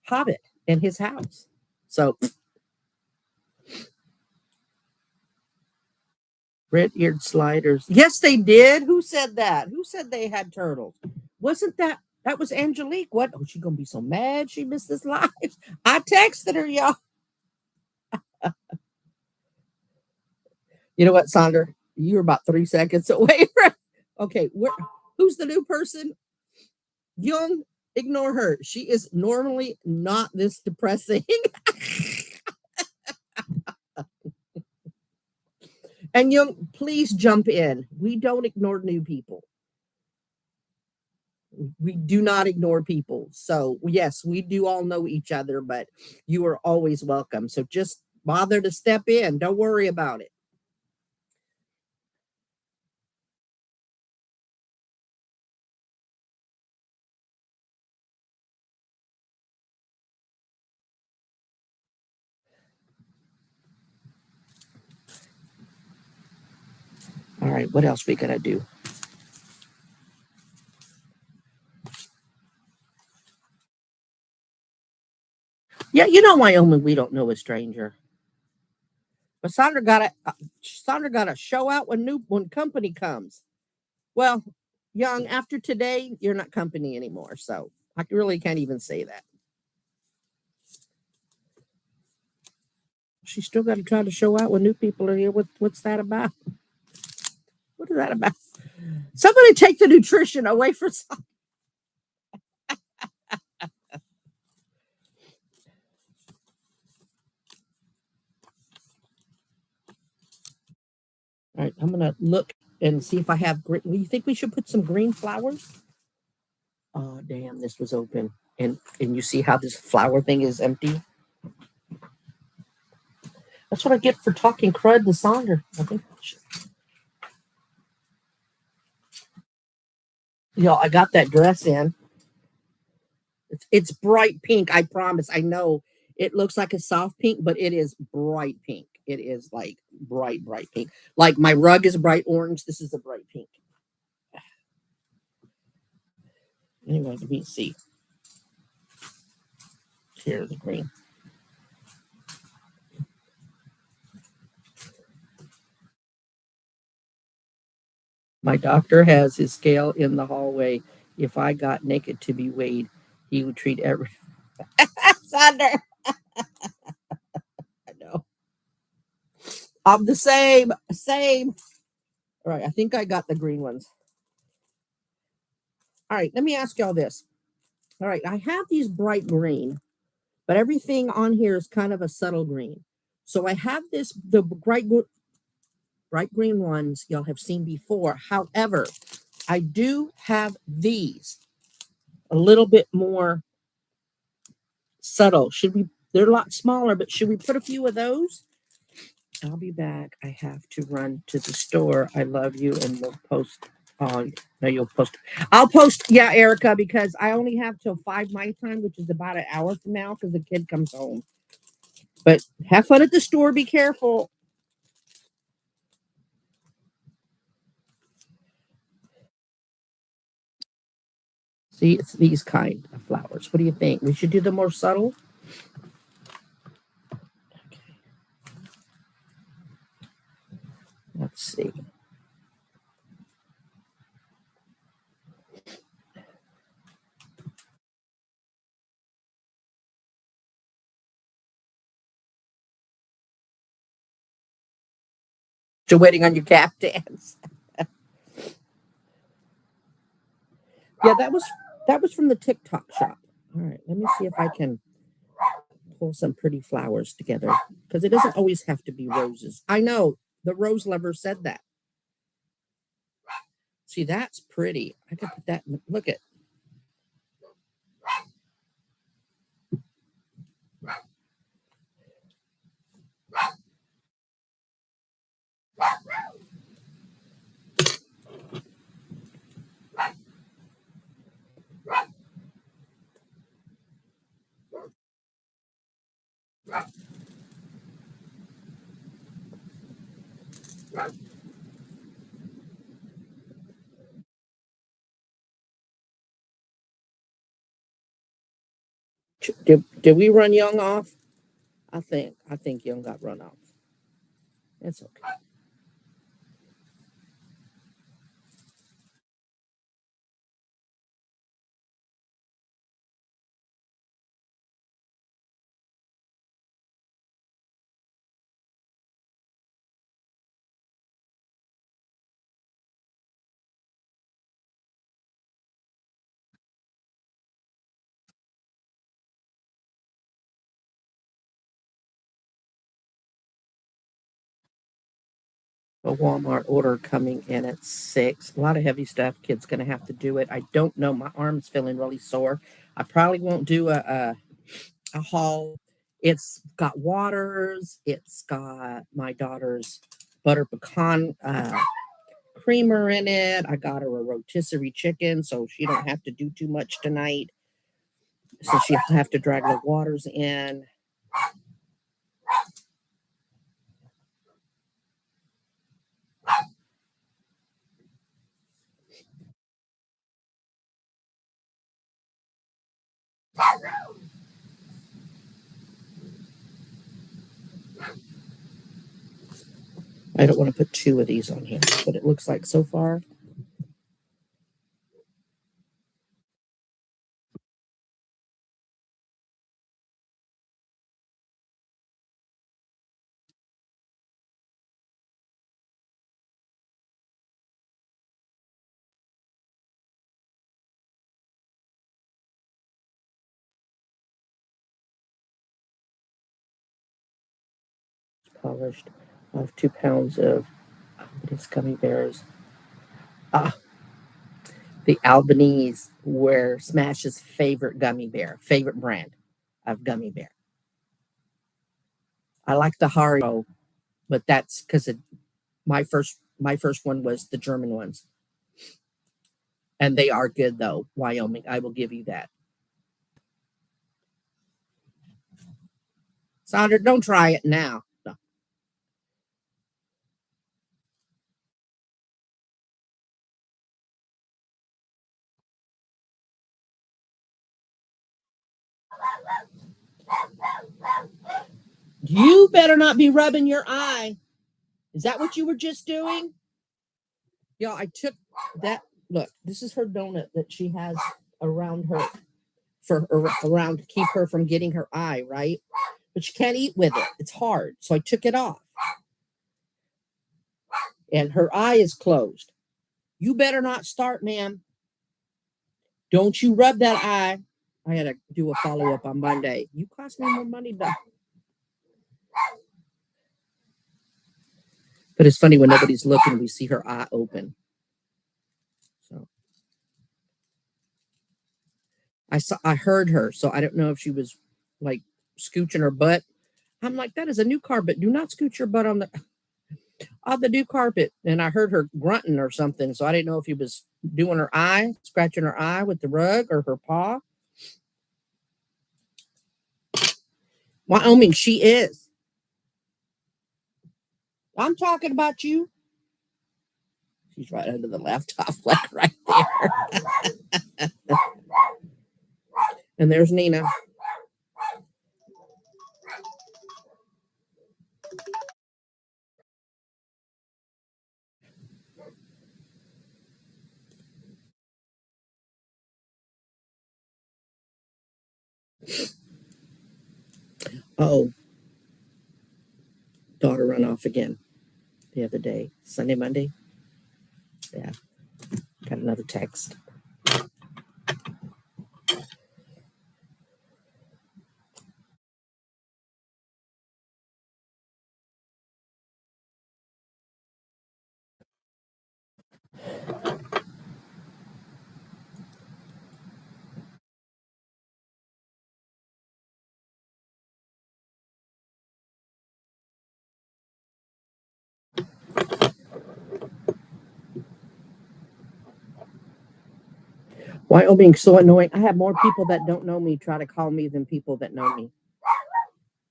hobbit in his house. So red-eared sliders. Yes, they did. Who said that? Who said they had turtles? Wasn't that was Angelique? What? Oh, she gonna be so mad she missed this live. I texted her, y'all. You know what, Sandra? You're about 3 seconds away from. Okay, who's the new person? Young, ignore her. She is normally not this depressing. And Young, please jump in. We don't ignore new people. We do not ignore people. So yes, we do all know each other, but you are always welcome. So just bother to step in. Don't worry about it. All right, what else we gonna do? Yeah, you know Wyoming, we don't know a stranger. But Sandra got to show out when company comes. Well, Young, after today, you're not company anymore. So I really can't even say that. She's still got to try to show out when new people are here. What's that about? What is that about? Somebody take the nutrition away from some. All right, I'm gonna look and see if I have green. You think we should put some green flowers? Oh damn, this was open. And you see how this flower thing is empty? That's what I get for talking crud to Sonder. I think I got that dress in. It's bright pink, I promise. I know it looks like a soft pink, but it is bright pink. It is like bright pink. Like my rug is bright orange. This is a bright pink. Anyway, let me see. Here's the green. My doctor has his scale in the hallway. If I got naked to be weighed, he would treat every. Sander, I know. I'm the same. Same. All right. I think I got the green ones. All right. Let me ask y'all this. All right. I have these bright green, but everything on here is kind of a subtle green. So I have the bright green ones y'all have seen before. However, I do have these a little bit more subtle. They're a lot smaller, but should we put a few of those? I'll be back. I have to run to the store. I love you, and we'll post. No, you'll post. I'll post. Yeah, Erica, because I only have till 5 my time, which is about an hour from now, because the kid comes home. But have fun at the store. Be careful. See, it's these kind of flowers. What do you think? We should do the more subtle. Let's see. Still waiting on your cap dance. Yeah, that was from the TikTok shop. All right, let me see if I can pull some pretty flowers together because it doesn't always have to be roses. I know the rose lover said that. See, that's pretty. I could put that. Look at. Did we run Young off? I think Young got run off. It's okay. A Walmart order coming in at 6. A lot of heavy stuff. Kid's gonna have to do it. I don't know. My arm's feeling really sore. I probably won't do a haul. It's got waters. It's got my daughter's butter pecan creamer in it. I got her a rotisserie chicken, so she don't have to do too much tonight. So she'll have to drag the waters in. I don't want to put 2 of these on here. That's what it looks like so far. Polished. I have 2 pounds of these gummy bears. Ah, the Albanese were Smash's favorite gummy bear, favorite brand of gummy bear. I like the Haribo, but that's because my first one was the German ones, and they are good though. Wyoming, I will give you that. Sandra, don't try it now. No. You better not be rubbing your eye. Is that what you were just doing? Yeah, I took that. Look, this is her donut that she has around her around to keep her from getting her eye, right? But she can't eat with it. It's hard. So I took it off. And her eye is closed. You better not start, ma'am. Don't you rub that eye. I had to do a follow up on Monday. You cost me more money, but it's funny when nobody's looking, we see her eye open. So I heard her, so I don't know if she was like scooching her butt. I'm like, that is a new carpet. Do not scoot your butt on the new carpet. And I heard her grunting or something, so I didn't know if he was doing her eye, scratching her eye with the rug or her paw. Wyoming, she is. I'm talking about you. She's right under the laptop, like right there. And there's Nina. Oh, daughter run off again the other day, Sunday, Monday. Yeah, got another text. Wyoming's so annoying. I have more people that don't know me try to call me than people that know me.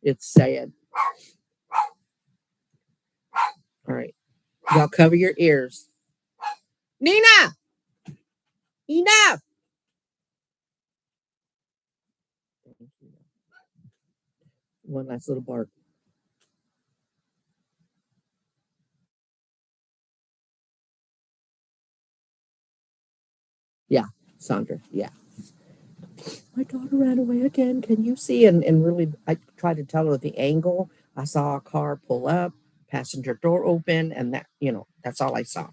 It's sad. All right. Y'all cover your ears. Nina, enough. One last little bark. Yeah, Sandra. Yeah. My daughter ran away again. Can you see? And really, I tried to tell her the angle. I saw a car pull up, passenger door open, and that's all I saw.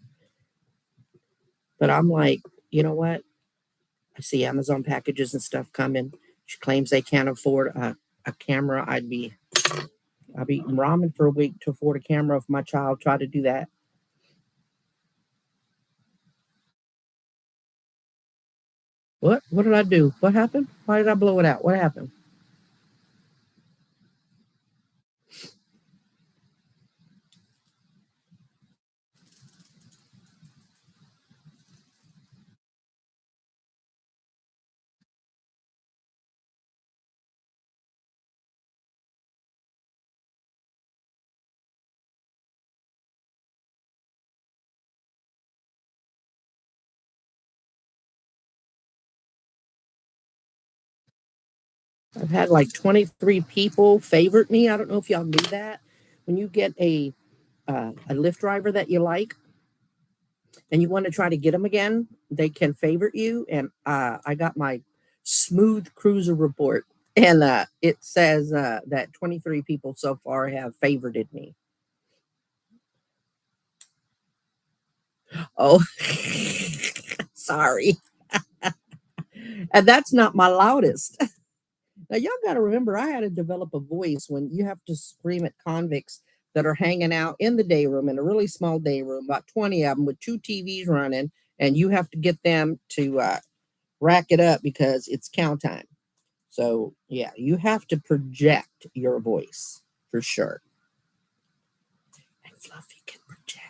But I'm like, you know what? I see Amazon packages and stuff coming. She claims they can't afford a camera. I'd be eating ramen for a week to afford a camera if my child tried to do that. What? What did I do? What happened? Why did I blow it out? What happened? I've had like 23 people favorite me. I don't know if y'all knew that. When you get a Lyft driver that you like and you want to try to get them again, they can favorite you. And I got my smooth cruiser report, and it says that 23 people so far have favorited me. Oh, sorry. And that's not my loudest. Now, y'all got to remember, I had to develop a voice when you have to scream at convicts that are hanging out in the day room, in a really small day room, about 20 of them with two TVs running, and you have to get them to rack it up because it's count time. So, yeah, you have to project your voice for sure. And Fluffy can project.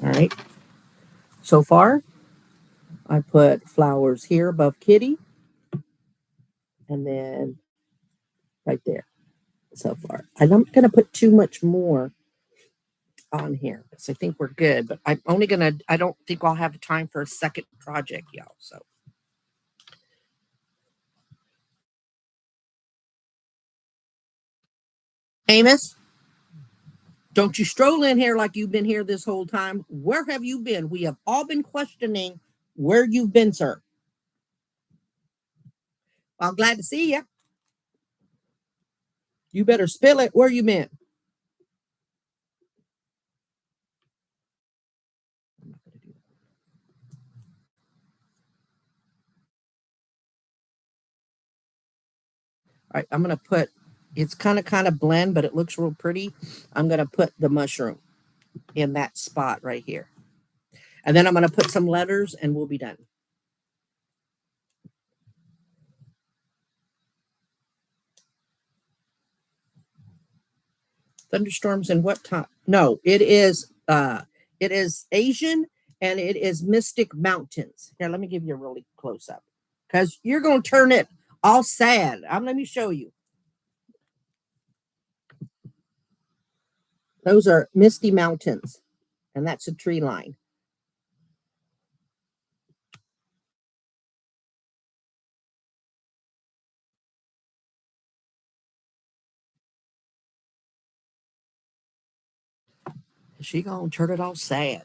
All right. So far, I put flowers here above Kitty and then right there so far. I'm not going to put too much more on here because I think we're good, but I don't think I'll have time for a second project, y'all. So Amos, don't you stroll in here like you've been here this whole time. Where have you been? We have all been questioning where you've been, sir. I'm glad to see you. You better spill it. Where you been? All right, I'm gonna put. It's kind of blend, but it looks real pretty. I'm gonna put the mushroom in that spot right here, and then I'm gonna put some letters, and we'll be done. Thunderstorms and what time? No, it is Asian and it is Mystic Mountains. Here, let me give you a really close up because you're gonna turn it all sad. Let me show you. Those are Misty Mountains, and that's a tree line. Is she gonna turn it all sad?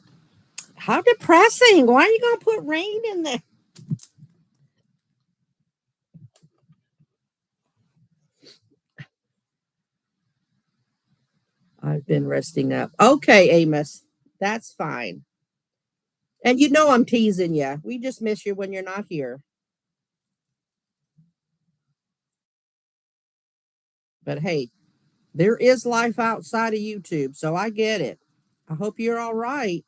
How depressing. Why are you gonna put rain in there? I've been resting up. Okay, Amos. That's fine. And you know I'm teasing you. We just miss you when you're not here. But hey, there is life outside of YouTube, so I get it. I hope you're all right.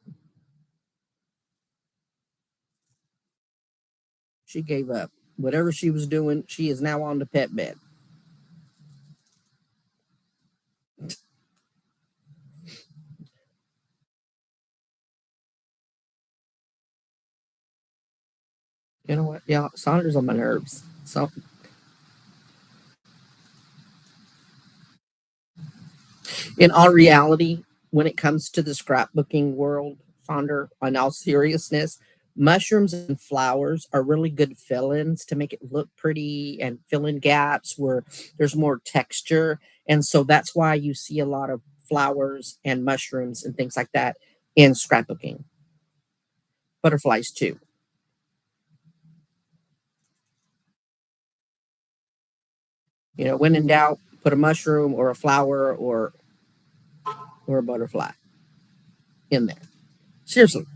She gave up. Whatever she was doing, she is now on the pet bed. You know what? Yeah, Saunders on my nerves. So, in all reality, when it comes to the scrapbooking world, Sonder, on all seriousness, mushrooms and flowers are really good fill-ins to make it look pretty and fill in gaps where there's more texture. And so that's why you see a lot of flowers and mushrooms and things like that in scrapbooking. Butterflies too. When in doubt, put a mushroom or a flower or a butterfly in there. Seriously.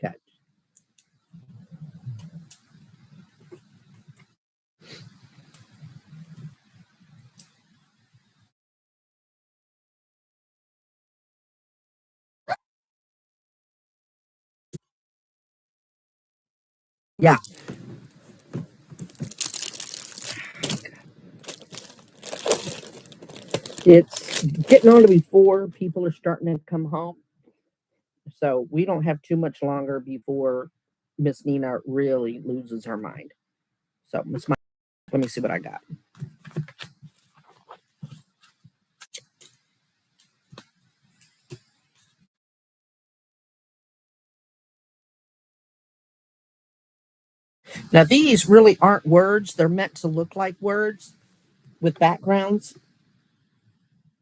Okay. Yeah. It's getting on to be 4. People are starting to come home. So we don't have too much longer before Miss Nina really loses her mind. So Miss Mike, let me see what I got. Now these really aren't words. They're meant to look like words with backgrounds.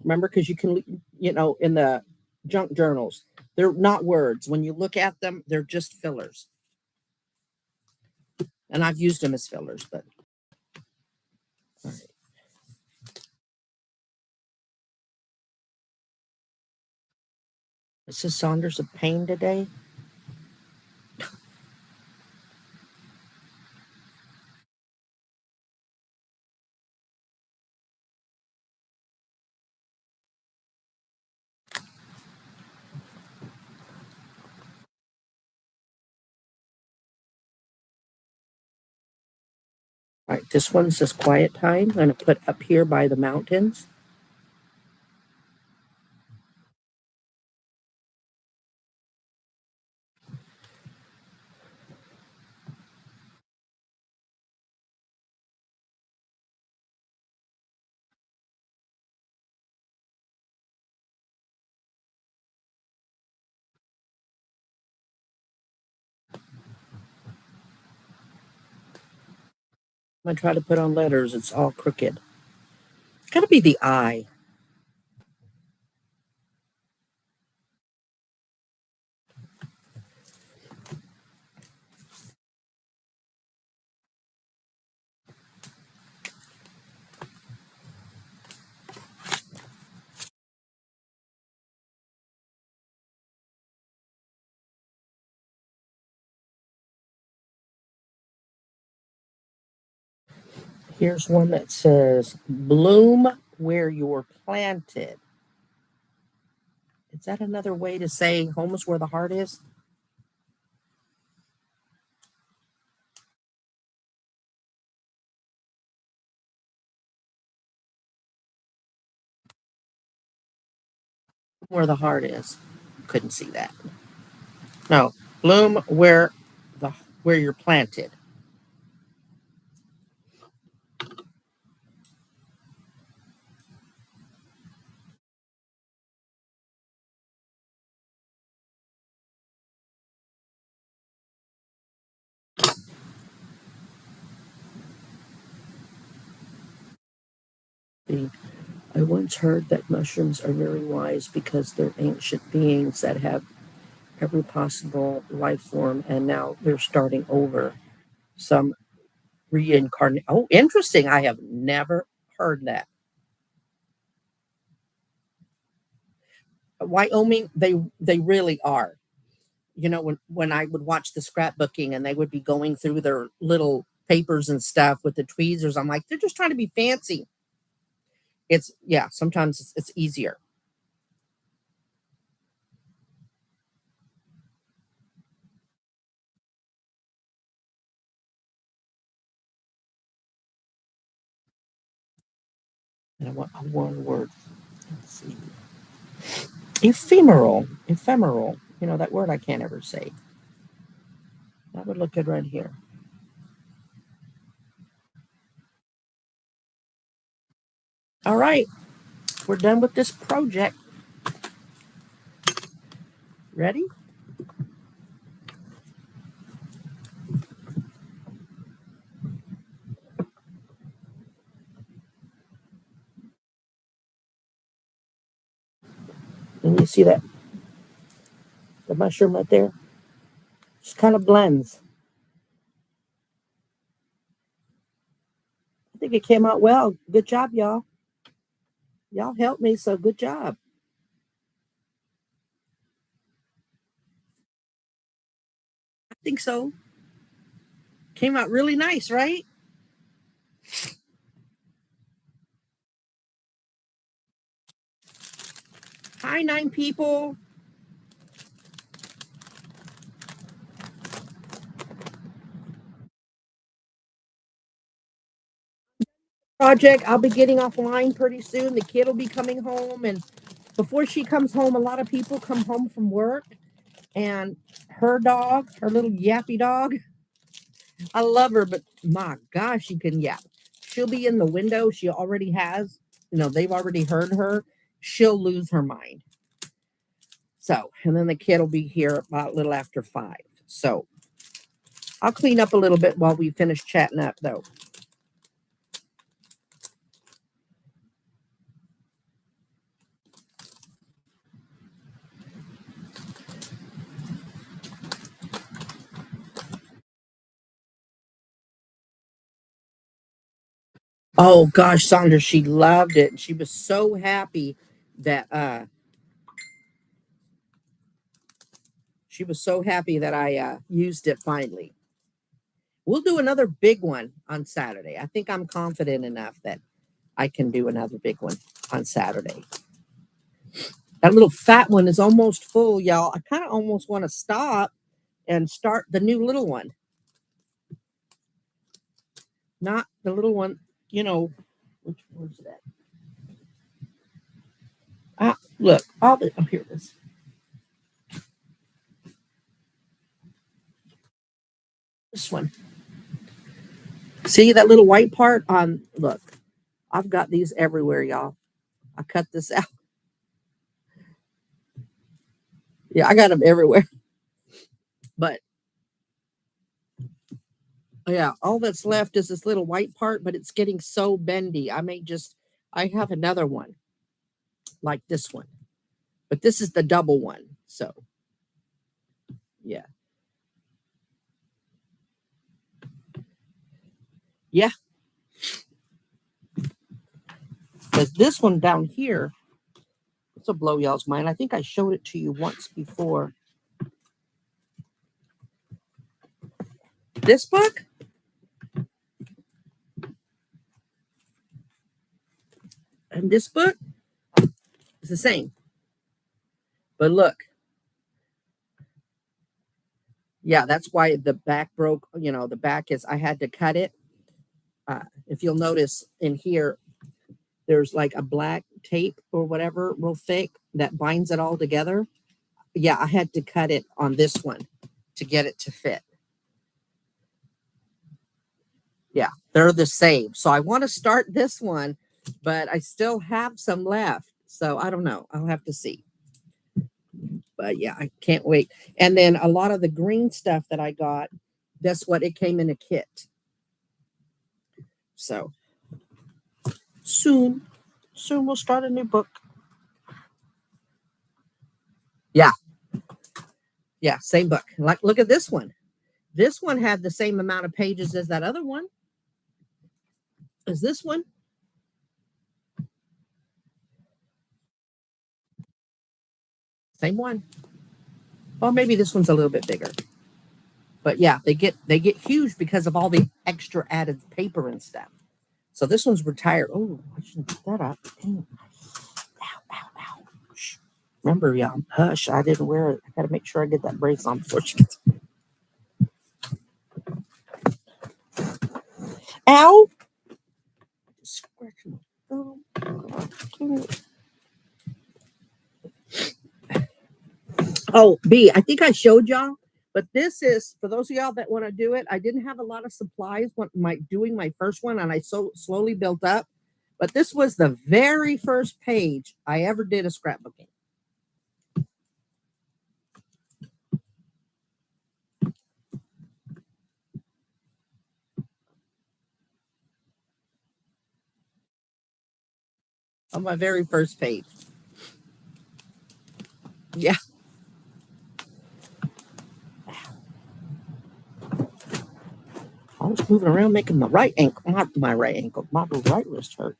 Remember, because you can, in the junk journals, they're not words. When you look at them, they're just fillers. And I've used them as fillers, but all right. Mrs. Saunders of pain today. All right, this one says quiet time. I'm going to put up here by the mountains. I'm going to try to put on letters. It's all crooked. got to be the eye. Here's one that says, bloom where you're planted. Is that another way to say home is where the heart is? Where the heart is. Couldn't see that. No, bloom the where you're planted. I once heard that mushrooms are very wise because they're ancient beings that have every possible life form, and now they're starting over. Some reincarnate. Oh, interesting. I have never heard that. Wyoming, they really are. You know, when I would watch the scrapbooking and they would be going through their little papers and stuff with the tweezers, I'm like, they're just trying to be fancy. It's yeah, sometimes it's easier. And I want a one word. Let's see. Ephemeral. Ephemeral. You know, that word I can't ever say. That would look good right here. All right. We're done with this project. Ready? And you see that the mushroom right there? Just kind of blends. I think it came out well. Good job, y'all. Y'all helped me, so good job. I think so. Came out really nice, right? Hi, 9 people. Project. I'll be getting offline pretty soon. The kid will be coming home, and before she comes home, a lot of people come home from work, and her dog, her little yappy dog, I love her, but my gosh, she can yap. She'll be in the window. She already has, they've already heard her. She'll lose her mind. So, and then the kid will be here about a little after 5. So I'll clean up a little bit while we finish chatting up, though. Oh gosh, Sandra, she loved it. She was so happy that I used it finally. We'll do another big one on Saturday. I think I'm confident enough that I can do another big one on Saturday. That little fat one is almost full, y'all. I kind of almost want to stop and start the new little one. Not the little one, which one's that? Look, oh, here it is. This one. See that little white part on, look, I've got these everywhere, y'all. I cut this out. Yeah, I got them everywhere. But yeah, all that's left is this little white part, but it's getting so bendy. I have another one like this one, but this is the double one. So, yeah. Yeah. Because this one down here, it's a blow y'all's mind. I think I showed it to you once before. This book and this book is the same. But look, yeah, that's why the back broke. You know, the back is, I had to cut it. If you'll notice in here, there's like a black tape or whatever, real thick, that binds it all together. Yeah, I had to cut it on this one to get it to fit. Yeah, they're the same. So I want to start this one, but I still have some left. So I don't know. I'll have to see. But yeah, I can't wait. And then a lot of the green stuff that I got, that's what it came in a kit. So soon we'll start a new book. Yeah. Yeah, same book. Like, look at this one. This one had the same amount of pages as that other one. As this one. Same one. Well, maybe this one's a little bit bigger. But yeah, they get huge because of all the extra added paper and stuff. So this one's retired. Oh, I shouldn't put that up. Dang. Ow, ow, ow. Shh. Remember, y'all, hush. I didn't wear it. I got to make sure I get that brace on before she gets. Ow. Just scratch my thumb. Oh, B, I think I showed y'all, but this is for those of y'all that want to do it. I didn't have a lot of supplies when doing my first one, and I so slowly built up. But this was the very first page I ever did a scrapbooking. On my very first page. Yeah. I was moving around making my right ankle, not my right ankle, my right wrist hurt.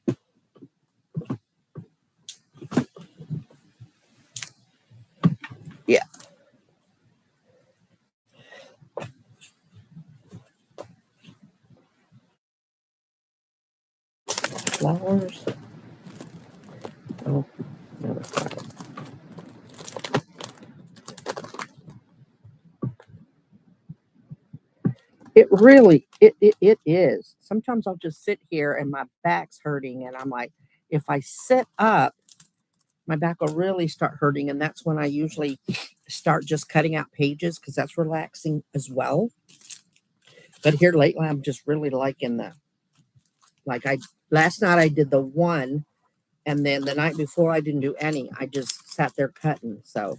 Yeah. Flowers. Oh, no, that's not it. It really, it is. Sometimes I'll just sit here and my back's hurting, and I'm like, if I sit up, my back will really start hurting, and that's when I usually start just cutting out pages because that's relaxing as well. But here lately, I'm just really liking last night I did the one, and then the night before I didn't do any. I just sat there cutting. So,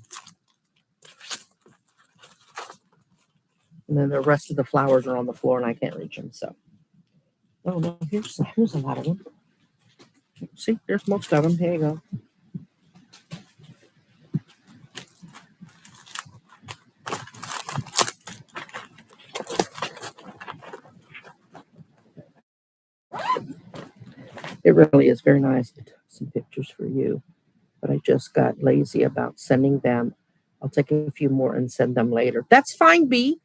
and then the rest of the flowers are on the floor and I can't reach them. So, oh no, here's a lot of them. See, there's most of them. Here you go. It really is very nice to take some pictures for you, but I just got lazy about sending them. I'll take a few more and send them later. That's fine, B.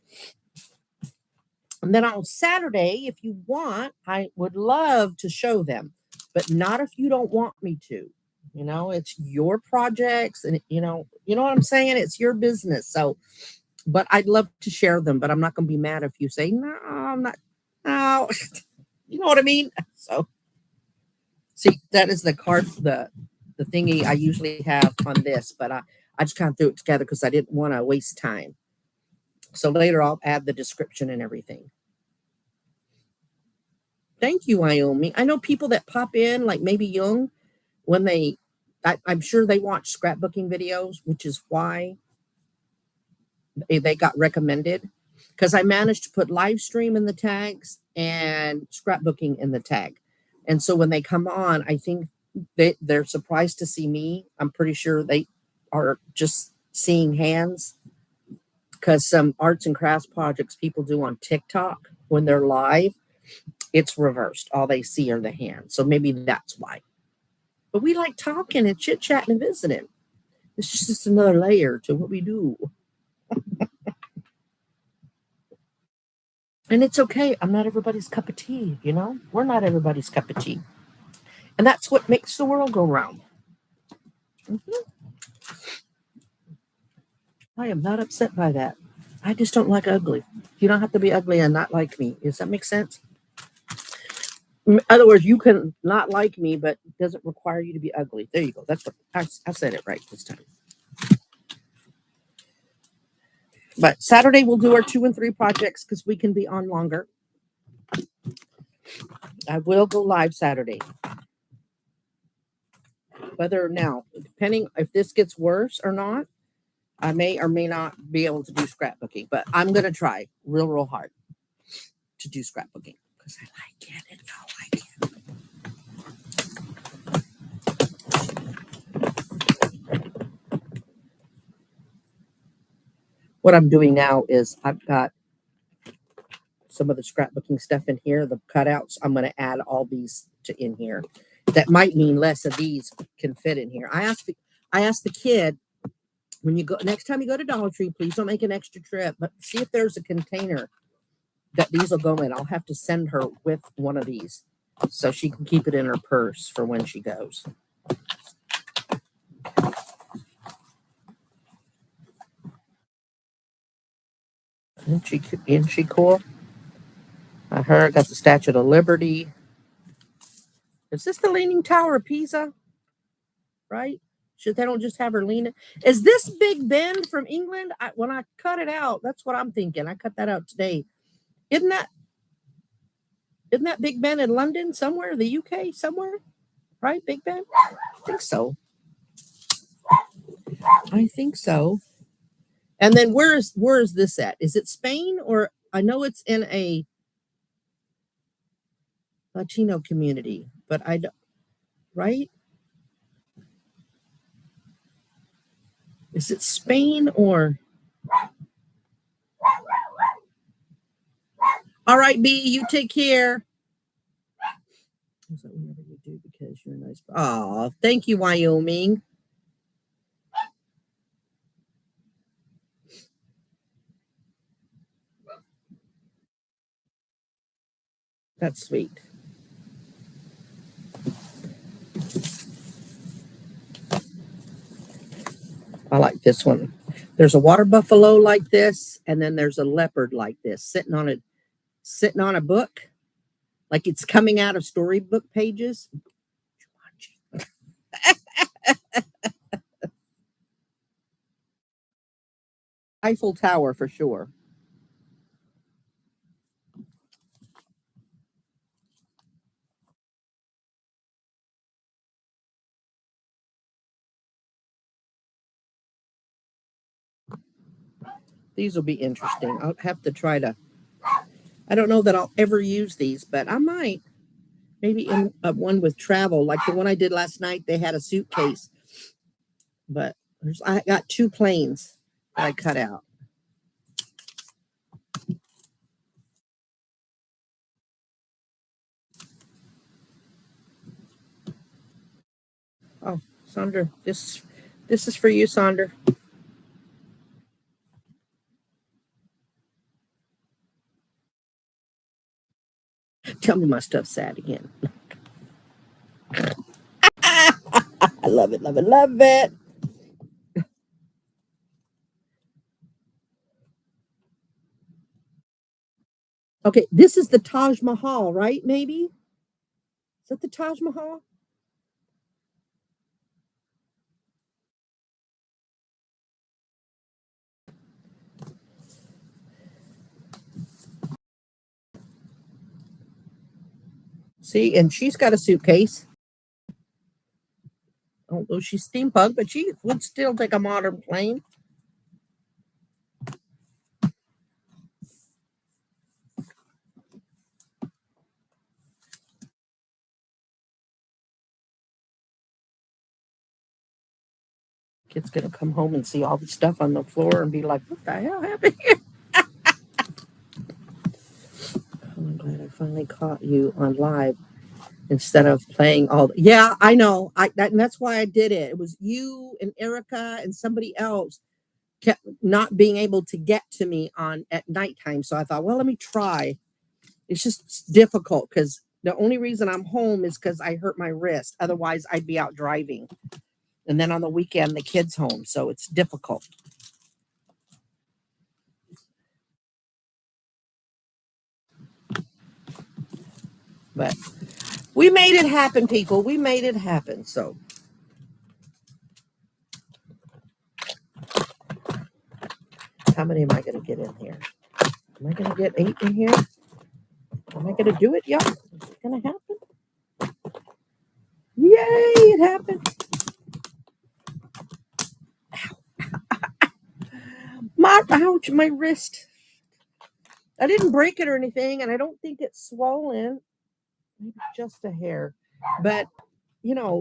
And then on Saturday, if you want, I would love to show them, but not if you don't want me to. You know, it's your projects, and you know what I'm saying? It's your business. So, but I'd love to share them, but I'm not going to be mad if you say, no, I'm not. No, you know what I mean? So, see, that is the card, the thingy I usually have on this, but I just kind of threw it together because I didn't want to waste time. So later I'll add the description and everything. Thank you, Wyoming. I know people that pop in, like maybe young, when I'm sure they watch scrapbooking videos, which is why they got recommended. Because I managed to put live stream in the tags and scrapbooking in the tag. And so when they come on, I think They're surprised to see me. I'm pretty sure they are just seeing hands because some arts and crafts projects people do on TikTok when they're live, it's reversed. All they see are the hands. So maybe that's why. But we like talking and chit chatting and visiting. It's just another layer to what we do. And it's okay. I'm not everybody's cup of tea, you know? We're not everybody's cup of tea. And that's what makes the world go round. Mhm. I am not upset by that. I just don't like ugly. You don't have to be ugly and not like me. Does that make sense? In other words, you can not like me, but it doesn't require you to be ugly. There you go. That's what I said it right this time. But Saturday we'll do our 2 and 3 projects because we can be on longer. I will go live Saturday. Whether now, depending if this gets worse or not, I may or may not be able to do scrapbooking, but I'm going to try real hard to do scrapbooking because I like it and y'all like it. What I'm doing now is I've got some of the scrapbooking stuff in here, the cutouts. I'm going to add all these to in here. That might mean less of these can fit in here. I asked the kid, when you go next time you go to Dollar Tree, please don't make an extra trip, but see if there's a container that these will go in. I'll have to send her with one of these so she can keep it in her purse for when she goes. Isn't she cool? Her got the Statue of Liberty. Is this the Leaning Tower of Pisa? Right? Should they don't just have her lean? Is this Big Ben from England? When I cut it out, that's what I'm thinking. I cut that out today. Isn't that Big Ben in London somewhere? The UK somewhere? Right? Big Ben? I think so. I think so. And then where is this at? Is it Spain or I know it's in a Latino community, but I don't, right? Is it Spain or all right, B, you take care. Whatever you do because you're nice. Oh, thank you, Wyoming. That's sweet. I like this one. There's a water buffalo like this, and then there's a leopard like this, sitting on a book, like it's coming out of storybook pages. Eiffel Tower for sure. These will be interesting. I'll have to try to. I don't know that I'll ever use these, but I might. Maybe in one with travel, like the one I did last night. They had a suitcase, but I got 2 planes that I cut out. Oh, Sandra, this is for you, Sandra. Tell me my stuff's sad again. I love it, love it, love it. Okay, this is the Taj Mahal, right? Maybe is that the Taj Mahal? See, and she's got a suitcase. Although she's steampunk, but she would still take a modern plane. Kid's gonna come home and see all the stuff on the floor and be like, "What the hell happened here?" I'm glad I finally caught you on live instead of playing all. Yeah, I know. And that's why I did it. It was you and Erica and somebody else kept not being able to get to me on at nighttime. So I thought, well, let me try. It's just difficult because the only reason I'm home is because I hurt my wrist. Otherwise, I'd be out driving. And then on the weekend, the kid's home. So it's difficult. But we made it happen, people. We made it happen. So how many am I going to get in here? Am I going to get 8 in here? Am I going to do it, y'all? Is it going to happen? Yay, it happened. Ouch, my wrist. I didn't break it or anything, and I don't think it's swollen. Maybe just a hair. But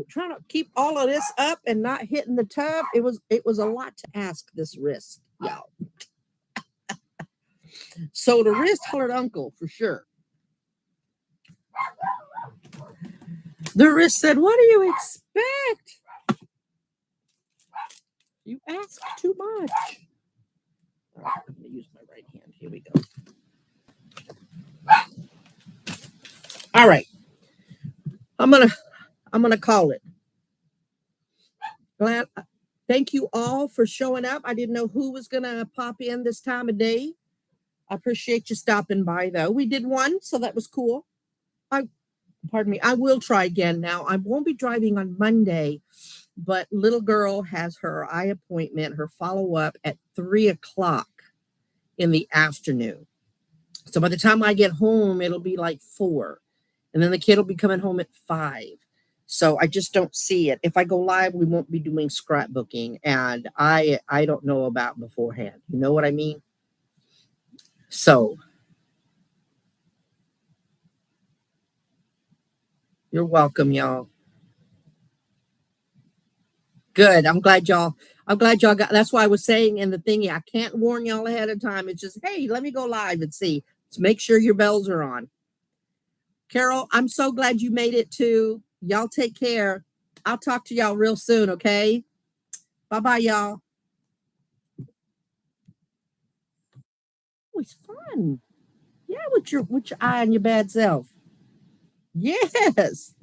trying to keep all of this up and not hitting the tub, it was a lot to ask this wrist, y'all. So the wrist hollered uncle for sure. The wrist said, "What do you expect? You ask too much." All right, I'm going to use my right hand. Here we go. All right. I'm gonna call it. Glad. Thank you all for showing up. I didn't know who was gonna pop in this time of day. I appreciate you stopping by, though. We did one, so that was cool. Pardon me. I will try again now. I won't be driving on Monday, but little girl has her eye appointment, her follow up at 3 o'clock in the afternoon. So by the time I get home, it'll be like 4. And then the kid will be coming home at 5. So I just don't see it. If I go live, we won't be doing scrapbooking. And I don't know about beforehand. You know what I mean? So you're welcome, y'all. Good. I'm glad y'all got. That's why I was saying in the thingy, I can't warn y'all ahead of time. It's just, hey, let me go live and see. Let's make sure your bells are on. Carol, I'm so glad you made it too. Y'all take care. I'll talk to y'all real soon, okay? Bye-bye, y'all. Oh, it's fun. Yeah, with your eye on your bad self. Yes.